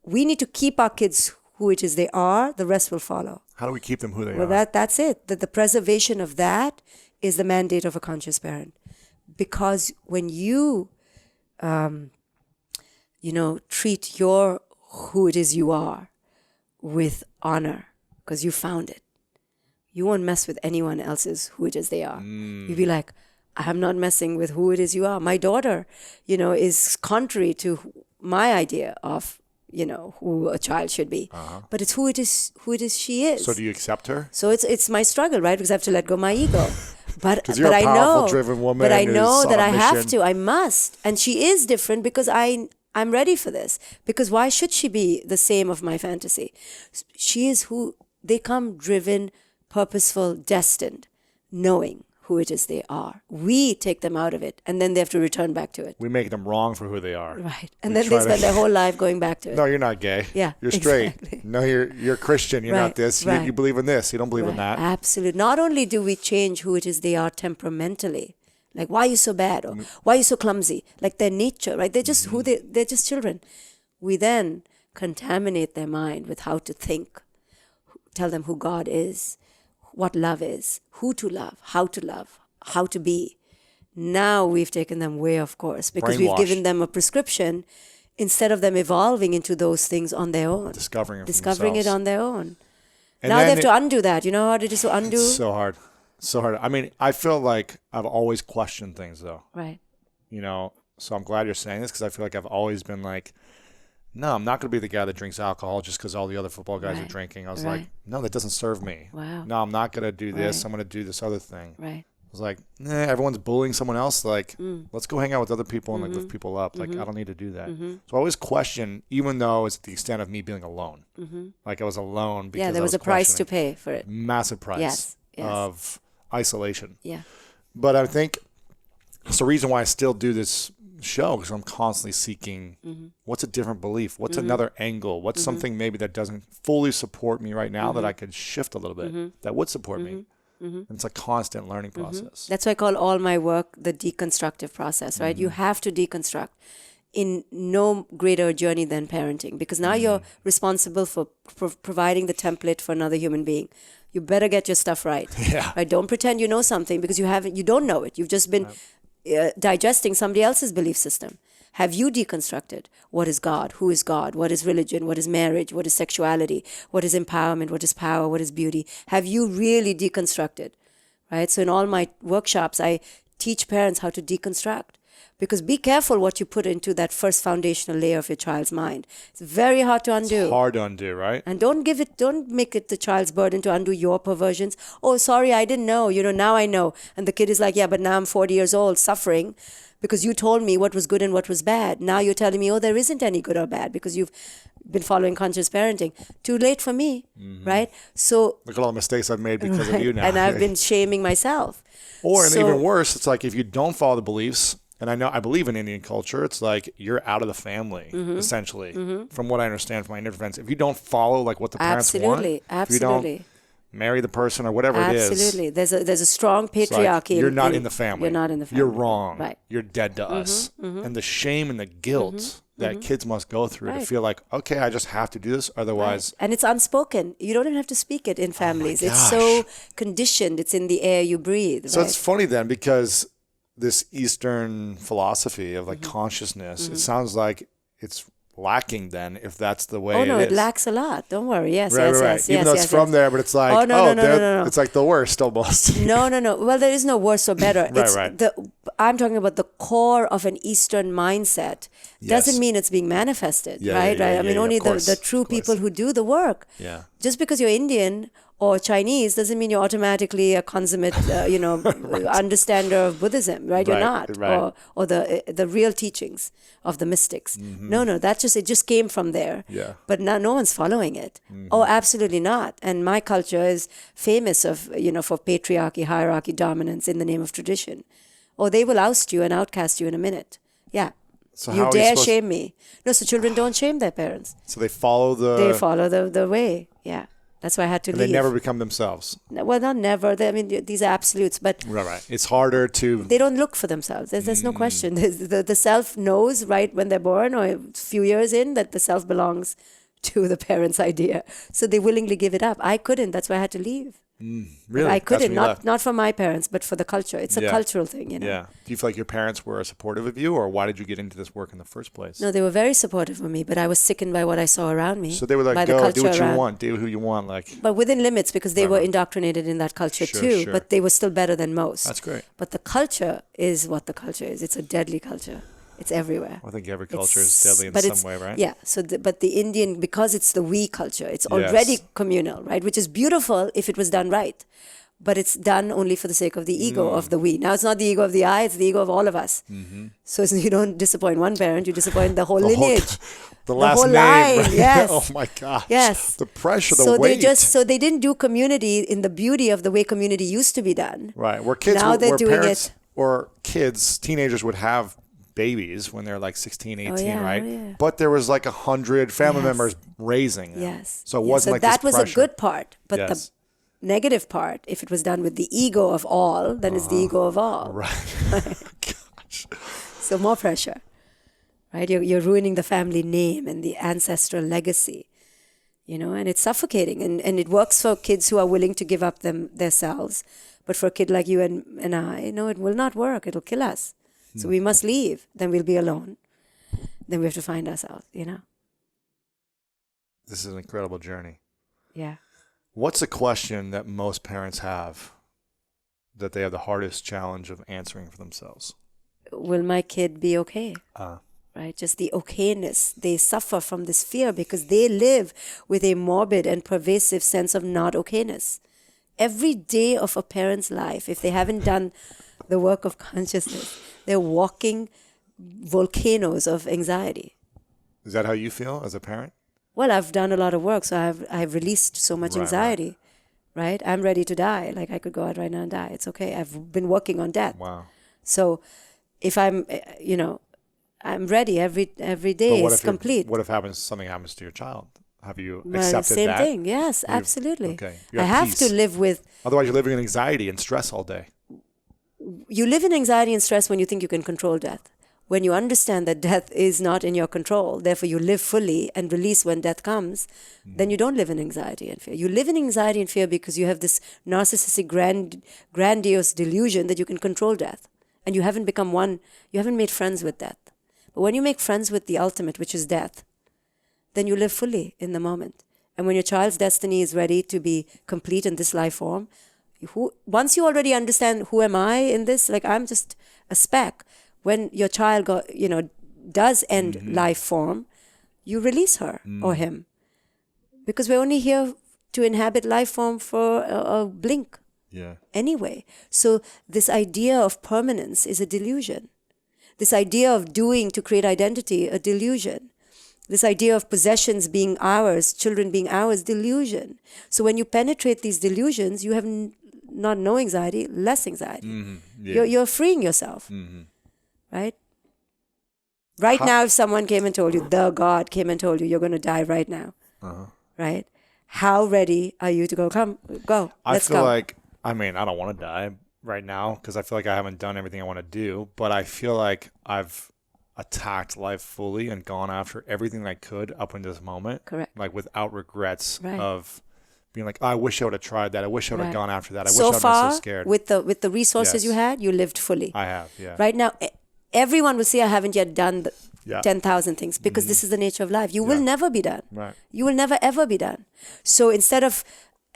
We need to keep our kids who it is they are. The rest will follow. How do we keep them who they are? Well, that's it. That the preservation of that is the mandate of a conscious parent. Because when you treat your who it is you are with honor, because you found it. You won't mess with anyone else's who it is they are. You'll be like, I'm not messing with who it is you are. My daughter, is contrary to my idea of, who a child should be. But it's who it is she is. So do you accept her? So it's my struggle, right? Because I have to let go of my ego. But you're a I powerful, know, driven woman but I know who's that on a I have mission. to. I must, and she is different because I'm ready for this. Because why should she be the same of my fantasy? She is who they come, driven, purposeful, destined, knowing who it is they are. We take them out of it, and then they have to return back to it. We make them wrong for who they are. Right, and then they spend their whole life going back to it. No, you're not gay. Yeah, you're straight. exactly. No, you're Christian. You're not this. You believe in this. You don't believe in that. Absolutely. Not only do we change who it is they are temperamentally, like why are you so bad or why are you so clumsy, like their nature, right? They're just they're just children. We then contaminate their mind with how to think, tell them who God is, what love is, who to love, how to be. Now we've taken them way off course because we've given them a prescription instead of them evolving into those things on their own. Discovering it on their own. And now they have to undo that. You know how it is to undo? It's so hard. So hard. I mean, I feel like I've always questioned things though. Right. So I'm glad you're saying this because I feel like I've always been like, no, I'm not going to be the guy that drinks alcohol just because all the other football guys are drinking. I was like, no, that doesn't serve me. Wow. No, I'm not going to do this. I'm going to do this other thing. Right. I was like, everyone's bullying someone else. Like, let's go hang out with other people and like lift people up. Like, I don't need to do that. So I always question, even though it's at the extent of me being alone. Like I was alone because there was a price to pay for it. Massive price Yes. of isolation. Yeah. But I think it's the reason why I still do this show because I'm constantly seeking what's a different belief, what's another angle, what's something maybe that doesn't fully support me right now that I could shift a little bit that would support me. And it's a constant learning process. That's why I call all my work the deconstructive process, right? You have to deconstruct in no greater journey than parenting because now you're responsible for providing the template for another human being. You better get your stuff right. Yeah. Right? Don't pretend you know something because you don't know it. You've just been digesting somebody else's belief system. Have you deconstructed what is God, who is God, what is religion, what is marriage, what is sexuality, what is empowerment, what is power, what is beauty? Have you really deconstructed, right? So in all my workshops, I teach parents how to deconstruct because be careful what you put into that first foundational layer of your child's mind. It's very hard to undo. It's hard to undo, right? And don't make it the child's burden to undo your perversions. Oh, sorry, I didn't know. Now I know. And the kid is like, yeah, but now I'm 40 years old suffering because you told me what was good and what was bad. Now you're telling me, oh, there isn't any good or bad because you've been following conscious parenting. Too late for me, right? So look at all the mistakes I've made because of you now. And I've been shaming myself. And even worse, it's like if you don't follow the beliefs, and I believe in Indian culture, it's like you're out of the family, essentially, from what I understand from my Indian friends. If you don't follow like what the parents want, if you don't marry the person or whatever it is. Absolutely. There's a strong patriarchy. Like you're not in the family. You're not in the family. You're wrong. Right. You're dead to us. And the shame and the guilt that kids must go through to feel like, okay, I just have to do this. Otherwise. Right. And it's unspoken. You don't even have to speak it in families. It's so conditioned. It's in the air you breathe. So it's funny then because this Eastern philosophy of like consciousness, it sounds like it's lacking then if that's the way it lacks a lot. Don't worry. Yes. Even though it's from there, but it's like, no. It's like the worst almost. No. Well, there is no worse or better. Right. I'm talking about the core of an Eastern mindset. Doesn't mean it's being manifested, right? I mean, only the true people who do the work. Yeah. Just because you're Indian or Chinese doesn't mean you're automatically a consummate, understander of Buddhism, right? You're not, right. or the real teachings of the mystics. No, it just came from there. Yeah. But now no one's following it. Oh, absolutely not. And my culture is famous for patriarchy, hierarchy, dominance in the name of tradition. Or they will oust you and outcast you in a minute. Yeah. So you dare shame me. No, so children don't shame their parents. So they follow They follow the way. Yeah. That's why I had to leave. They never become themselves. Well, not never. These are absolutes, but Right. It's harder to. They don't look for themselves. There's no question. The self knows right when they're born, or a few years in, that the self belongs to the parents' idea. So they willingly give it up. I couldn't. That's why I had to leave. Really? I couldn't. Not for my parents, but for the culture. It's a cultural thing, Yeah. Do you feel like your parents were supportive of you, or why did you get into this work in the first place? No, they were very supportive of me, but I was sickened by what I saw around me. So they were like, go, do what you want, do who you want. But within limits, because they were indoctrinated in that culture too. Sure. But they were still better than most. That's great. But the culture is what the culture is. It's a deadly culture. It's everywhere. I think every culture is deadly in some way, right? Yeah. So, but the Indian, because it's the we culture, it's already communal, right? Which is beautiful if it was done right. But it's done only for the sake of the ego of the we. Now, it's not the ego of the I, it's the ego of all of us. So you don't disappoint one parent, you disappoint the whole lineage. The last whole name. line, Right? yes. Oh my gosh. Yes. The pressure, the weight. They didn't do community in the beauty of the way community used to be done. Right. Where kids, now they're doing parents, it. Or kids, teenagers would have babies when they're like 16, 18, right? Oh, yeah. But there was like 100 family members raising them. Yes. So it wasn't like that this was pressure. a good part. But the negative part, if it was done with the ego of all, then it's the ego of all. Right. Gosh. So more pressure, right? You're ruining the family name and the ancestral legacy, and it's suffocating. And it works for kids who are willing to give up themselves. But for a kid like you and I, it will not work. It'll kill us. So we must leave. Then we'll be alone. Then we have to find ourselves, This is an incredible journey. Yeah. What's a question that most parents have that they have the hardest challenge of answering for themselves? Will my kid be okay? Right? Just the okayness. They suffer from this fear because they live with a morbid and pervasive sense of not okayness. Every day of a parent's life, if they haven't done the work of consciousness, they're walking volcanoes of anxiety. Is that how you feel as a parent? Well, I've done a lot of work, so I've released so much anxiety, right? I'm ready to die. Like, I could go out right now and die. It's okay. I've been working on death. Wow. So if I'm, I'm ready every day. It's complete. What if something happens to your child? Have you accepted same that? Same thing. Yes, absolutely. Okay. I have to live with. Otherwise, you're living in anxiety and stress all day. You live in anxiety and stress when you think you can control death. When you understand that death is not in your control, therefore you live fully and release when death comes, then you don't live in anxiety and fear. You live in anxiety and fear because you have this narcissistic, grandiose delusion that you can control death. And you haven't become one, you haven't made friends with death. But when you make friends with the ultimate, which is death, then you live fully in the moment. And when your child's destiny is ready to be complete in this life form, once you already understand who am I in this, like I'm just a speck. When your child does end life form, you release her or him. Because we're only here to inhabit life form for a blink. Yeah. Anyway. So this idea of permanence is a delusion. This idea of doing to create identity, a delusion. This idea of possessions being ours, children being ours, delusion. So when you penetrate these delusions, you have not no anxiety, less anxiety. Yeah. You're freeing yourself. Right? Now, if someone came and told you, the God came and told you, you're going to die right now. Right? How ready are you to go? Come, go. Let's go. I don't want to die right now because I feel like I haven't done everything I want to do, but I feel like I've attacked life fully and gone after everything that I could up until this moment. Correct. Like without regrets of being like, oh, I wish I would have tried that. I wish I would have gone after that. I wish I would have been so scared. With the resources you had, you lived fully. I have, yeah. Right now, everyone will say, I haven't yet done the 10,000 things because this is the nature of life. You will never be done. Right. You will never, ever be done. So instead of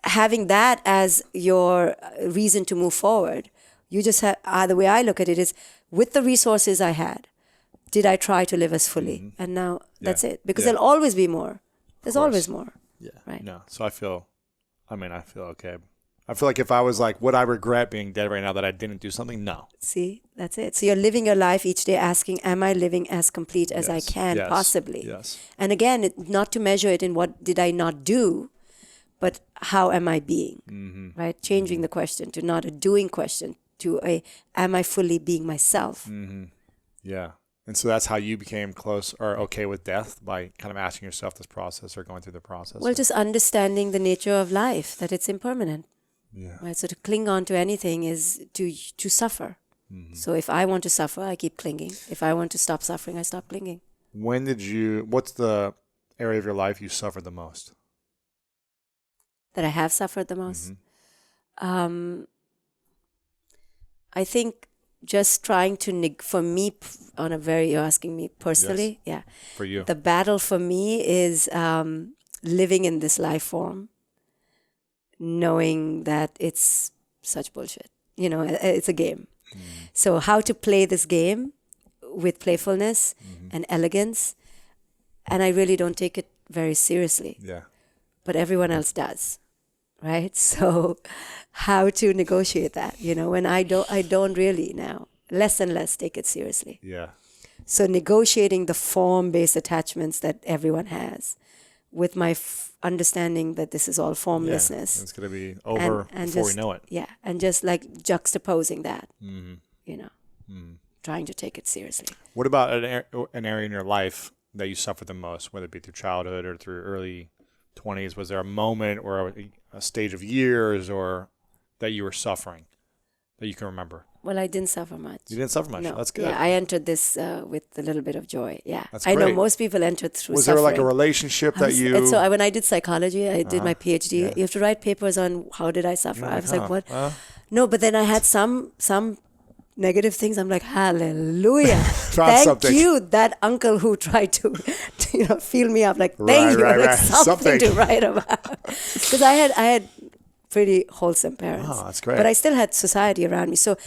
having that as your reason to move forward, you just have, the way I look at it is, with the resources I had, did I try to live as fully? And now that's it. Because there'll always be more. There's always more. Yeah. Right. No. So I feel I mean, I feel okay. I feel like if I was like, would I regret being dead right now that I didn't do something? No. See, that's it. So you're living your life each day asking, am I living as complete as I can possibly? Yes. And again, not to measure it in what did I not do, but how am I being, right? Changing the question to not a doing question to a, am I fully being myself? Yeah. And so that's how you became close or okay with death, by kind of asking yourself this process or going through the process. Well, just understanding the nature of life, that it's impermanent. Yeah. Right? So to cling on to anything is to suffer. So if I want to suffer, I keep clinging. If I want to stop suffering, I stop clinging. What's the area of your life you suffered the most? That I have suffered the most? I think just trying to, for me, you're asking me personally? Yes. Yeah. For you. The battle for me is living in this life form, knowing that it's such bullshit. It's a game. So how to play this game with playfulness and elegance, and I really don't take it very seriously. Yeah. But everyone else does, right? So how to negotiate that, when I don't really now, less and less take it seriously. Yeah. So negotiating the form-based attachments that everyone has with my understanding that this is all formlessness. Yeah. It's going to be over before we know it. Yeah. And just like juxtaposing that, trying to take it seriously. What about an area in your life that you suffered the most, whether it be through childhood or through early 20s? Was there a moment or a stage of years or that you were suffering that you can remember? Well, I didn't suffer much. You didn't suffer much. No. That's good. Yeah, I entered this with a little bit of joy. Yeah. That's I know great. most people entered through Was suffering. there like a relationship that you... And so when I did psychology, I did my PhD. Yeah. You have to write papers on how did I suffer. I was like, what? No, but then I had some negative things. I'm like, hallelujah. Found Thank something. you, that uncle who tried to feel me up. Like, thank you. Like, something to write about. Because I had pretty wholesome parents. Oh, that's great. But I still had society around me. So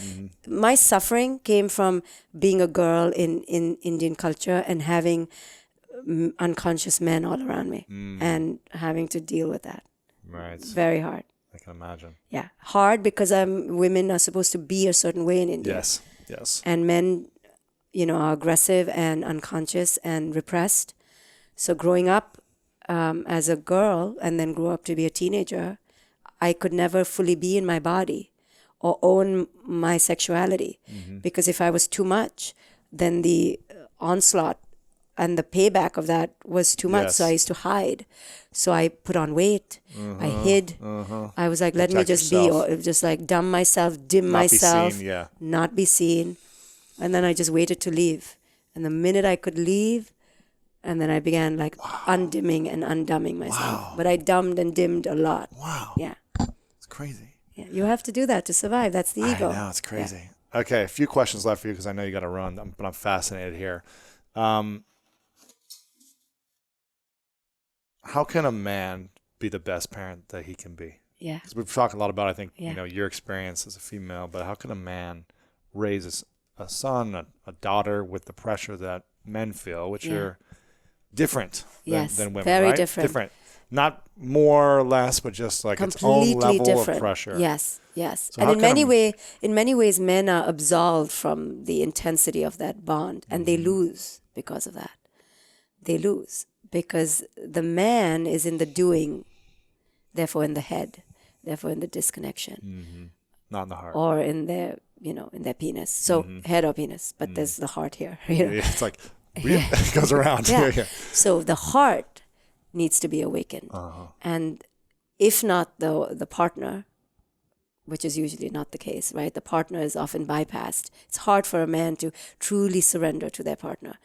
my suffering came from being a girl in Indian culture and having unconscious men all around me and having to deal with that. Right. Very hard. I can imagine. Yeah. Hard because women are supposed to be a certain way in India. Yes. And men, are aggressive and unconscious and repressed. So growing up as a girl and then grew up to be a teenager, I could never fully be in my body or own my sexuality. Because if I was too much, then the onslaught and the payback of that was too much. Yes. So I used to hide. So I put on weight. I hid. I was like, let me just yourself. be, or just like dumb myself, dim myself, not be seen. And then I just waited to leave. And the minute I could leave, and then I began like undimming and undumbing myself. But I dumbed and dimmed a lot. Wow. Yeah. It's crazy. Yeah. You have to do that to survive. That's the ego. I know, it's crazy. Yeah. Okay, a few questions left for you because I know you got to run, but I'm fascinated here. How can a man be the best parent that he can be? Yeah. Because we've talked a lot about, I think, your experience as a female, but how can a man raise a son, a daughter with the pressure that men feel, which are different than women, very right? different. Not more or less, but just like completely its own level different. of pressure. Yes. So and in many ways, men are absolved from the intensity of that bond, and they lose because of that. They lose because the man is in the doing, therefore in the head, therefore in the disconnection, not in the heart, or in their in their penis. So head or penis, but there's the heart here. It's like it goes around. Yeah. So the heart needs to be awakened, and if not the partner, which is usually not the case, right? The partner is often bypassed. It's hard for a man to truly surrender to their partner.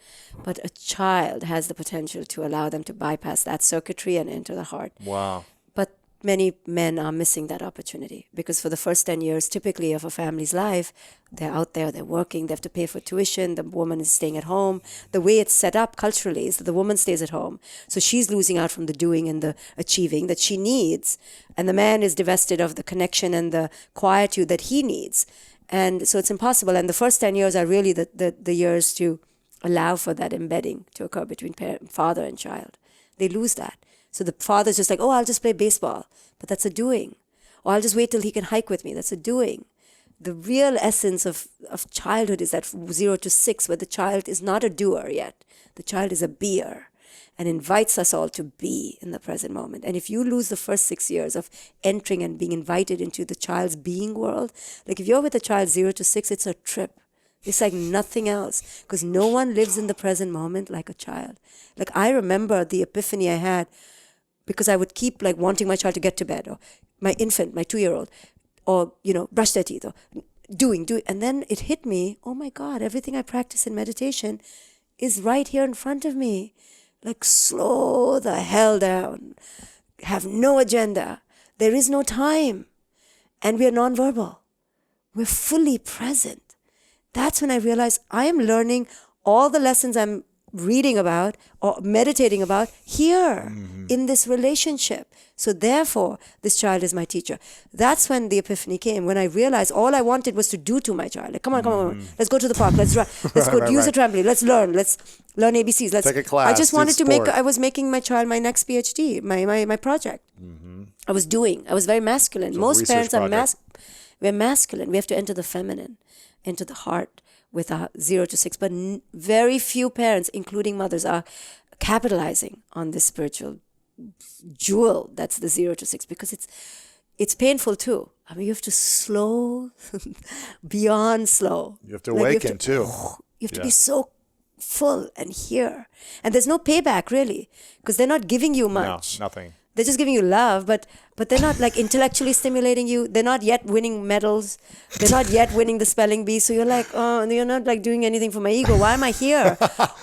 But a child has the potential to allow them to bypass that circuitry and enter the heart. Wow. But many men are missing that opportunity because for the first 10 years, typically of a family's life, they're out there, they're working, they have to pay for tuition, the woman is staying at home. The way it's set up culturally is that the woman stays at home. So she's losing out from the doing and the achieving that she needs. And the man is divested of the connection and the quietude that he needs. And so it's impossible. And the first 10 years are really the years to allow for that embedding to occur between father and child. They lose that. So the father's just like, oh, I'll just play baseball. But that's a doing. Or I'll just wait till he can hike with me. That's a doing. The real essence of childhood is that 0 to 6, where the child is not a doer yet. The child is a beer and invites us all to be in the present moment. And if you lose the first 6 years of entering and being invited into the child's being world, like if you're with a child 0 to 6, it's a trip. It's like nothing else, because no one lives in the present moment like a child. Like I remember the epiphany I had, because I would keep like wanting my child to get to bed, or my infant, my 2-year-old, or, brush their teeth, or doing. And then it hit me, oh my God, everything I practice in meditation is right here in front of me. Like, slow the hell down. Have no agenda. There is no time. And we are nonverbal. We're fully present. That's when I realized I am learning all the lessons I'm reading about or meditating about here in this relationship. So therefore, this child is my teacher. That's when the epiphany came, when I realized all I wanted was to do to my child. Like, come on, let's go to the park. Let's go use a trampoline. Let's learn ABCs. Let's take a class. I just wanted to I was making my child my next PhD, my project. I was doing. I was very masculine. So most parents are we're masculine. We have to enter the feminine, into the heart, with a 0 to 6. But very few parents, including mothers, are capitalizing on this spiritual jewel that's the 0 to 6, because it's painful too. I mean, you have to slow beyond slow. You have to awaken too. You have to be so full and here. And there's no payback really, because they're not giving you much. No, nothing. They're just giving you love, but they're not like intellectually stimulating you. They're not yet winning medals. They're not yet winning the spelling bee. So you're like, oh, you're not like doing anything for my ego. Why am I here?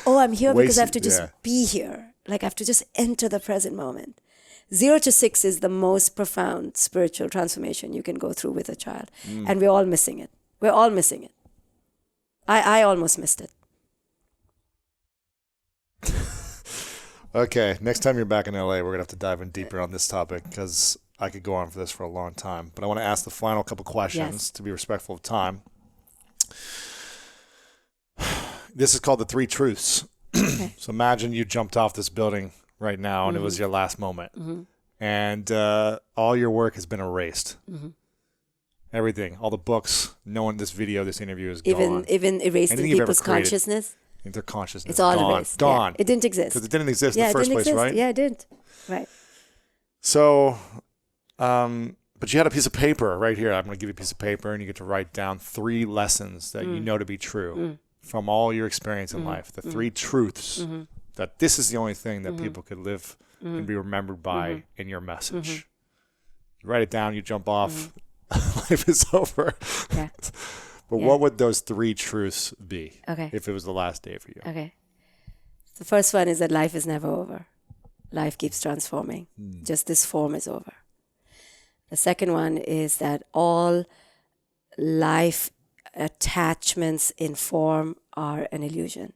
Oh, I'm here because I have to just be here. Like I have to just enter the present moment. 0 to 6 is the most profound spiritual transformation you can go through with a child. And we're all missing it. We're all missing it. I almost missed it. Okay, next time you're back in LA, we're going to have to dive in deeper on this topic, because I could go on for this for a long time. But I want to ask the final couple questions to be respectful of time. This is called the 3 truths. Okay. So imagine you jumped off this building right now and it was your last moment. And all your work has been erased. Everything, all the books, this video, this interview is gone. Even erased in people's consciousness. Their consciousness. It's all erased. Gone. Yeah. It didn't exist. Because it didn't exist in the first place, right? Yeah, it didn't. Right. So, but you had a piece of paper right here. I'm going to give you a piece of paper, and you get to write down 3 lessons that you know to be true from all your experience in life. The 3 truths that this is the only thing that people could live and be remembered by in your message. You write it down, you jump off, life is over. Yeah. But what would those 3 truths be if it was the last day for you? Okay. The first one is that life is never over. Life keeps transforming. Just this form is over. The second one is that all life attachments in form are an illusion.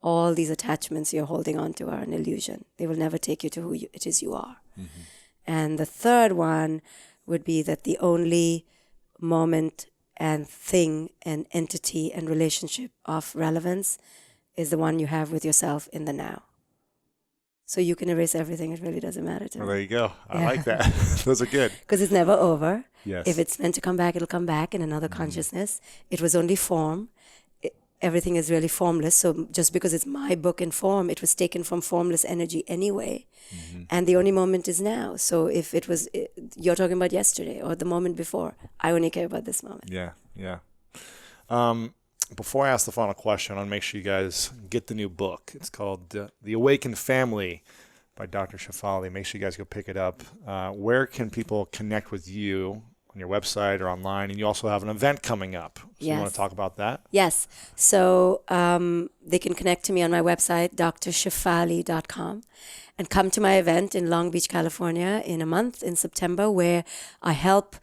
All these attachments you're holding on to are an illusion. They will never take you to who it is you are. And the third one would be that the only moment and thing and entity and relationship of relevance is the one you have with yourself in the now. So you can erase everything. It really doesn't matter to me. Well, there you go. I like that. Those are good. Because it's never over. Yes. If it's meant to come back, it'll come back in another consciousness. It was only form. Everything is really formless. So just because it's my book in form, it was taken from formless energy anyway. And the only moment is now. So if it was, you're talking about yesterday or the moment before, I only care about this moment. Yeah. Before I ask the final question, I want to make sure you guys get the new book. It's called The Awakened Family by Dr. Shefali. Make sure you guys go pick it up. Where can people connect with you? On your website or online? And you also have an event coming up. So you want to talk about that? Yes. So they can connect to me on my website, drshefali.com, and come to my event in Long Beach, California in a month in September, where I help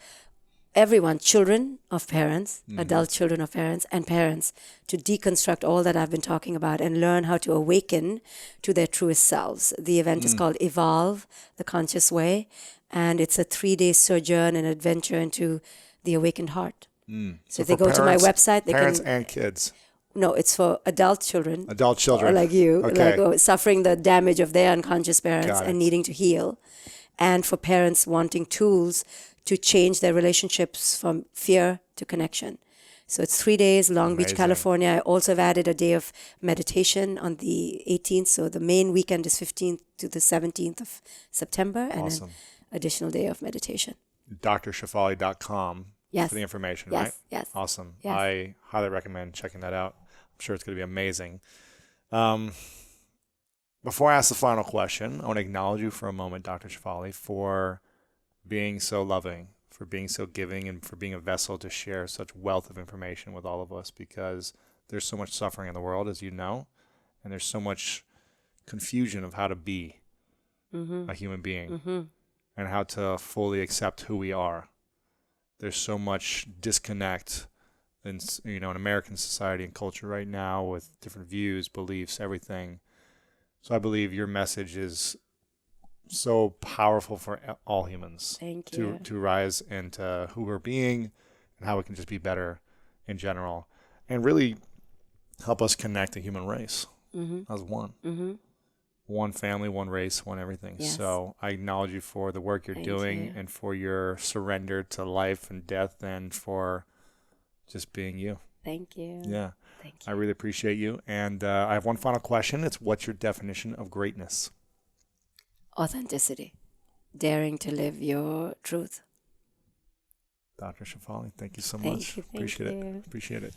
everyone, children of parents, adult children of parents, and parents, to deconstruct all that I've been talking about and learn how to awaken to their truest selves. The event is called Evolve, the Conscious Way, and it's a 3-day sojourn and adventure into the awakened heart. So if they go to my website, they parents can... and kids. No, it's for adult children. Adult children. Like you, Okay. like suffering the damage of their unconscious parents Got it. and needing to heal. And for parents wanting tools to change their relationships from fear to connection. So it's 3 days, Long Beach, Amazing. California. I also have added a day of meditation on the 18th. So the main weekend is 15th to the 17th of September. And Awesome. an additional day of meditation. drshefali.com Yes. for the information, Yes, right? yes. Awesome. Yes. I highly recommend checking that out. I'm sure it's going to be amazing. Before I ask the final question, I want to acknowledge you for a moment, Dr. Shefali, for being so loving, for being so giving, and for being a vessel to share such wealth of information with all of us, because there's so much suffering in the world, as you know, and there's so much confusion of how to be a human being and how to fully accept who we are. There's so much disconnect in American society and culture right now with different views, beliefs, everything. So I believe your message is so powerful for all humans. Thank you. To rise into who we're being and how we can just be better in general and really help us connect the human race as one. One family, one race, one everything. Yes. So I acknowledge you for the work you're Thank doing you. and for your surrender to life and death and for just being you. Thank you. Yeah. Thank I you. really appreciate you. And I have one final question. It's what's your definition of greatness? Authenticity. Daring to live your truth. Dr. Shefali, thank you so Thank much. you. Thank Appreciate you. it. Appreciate it.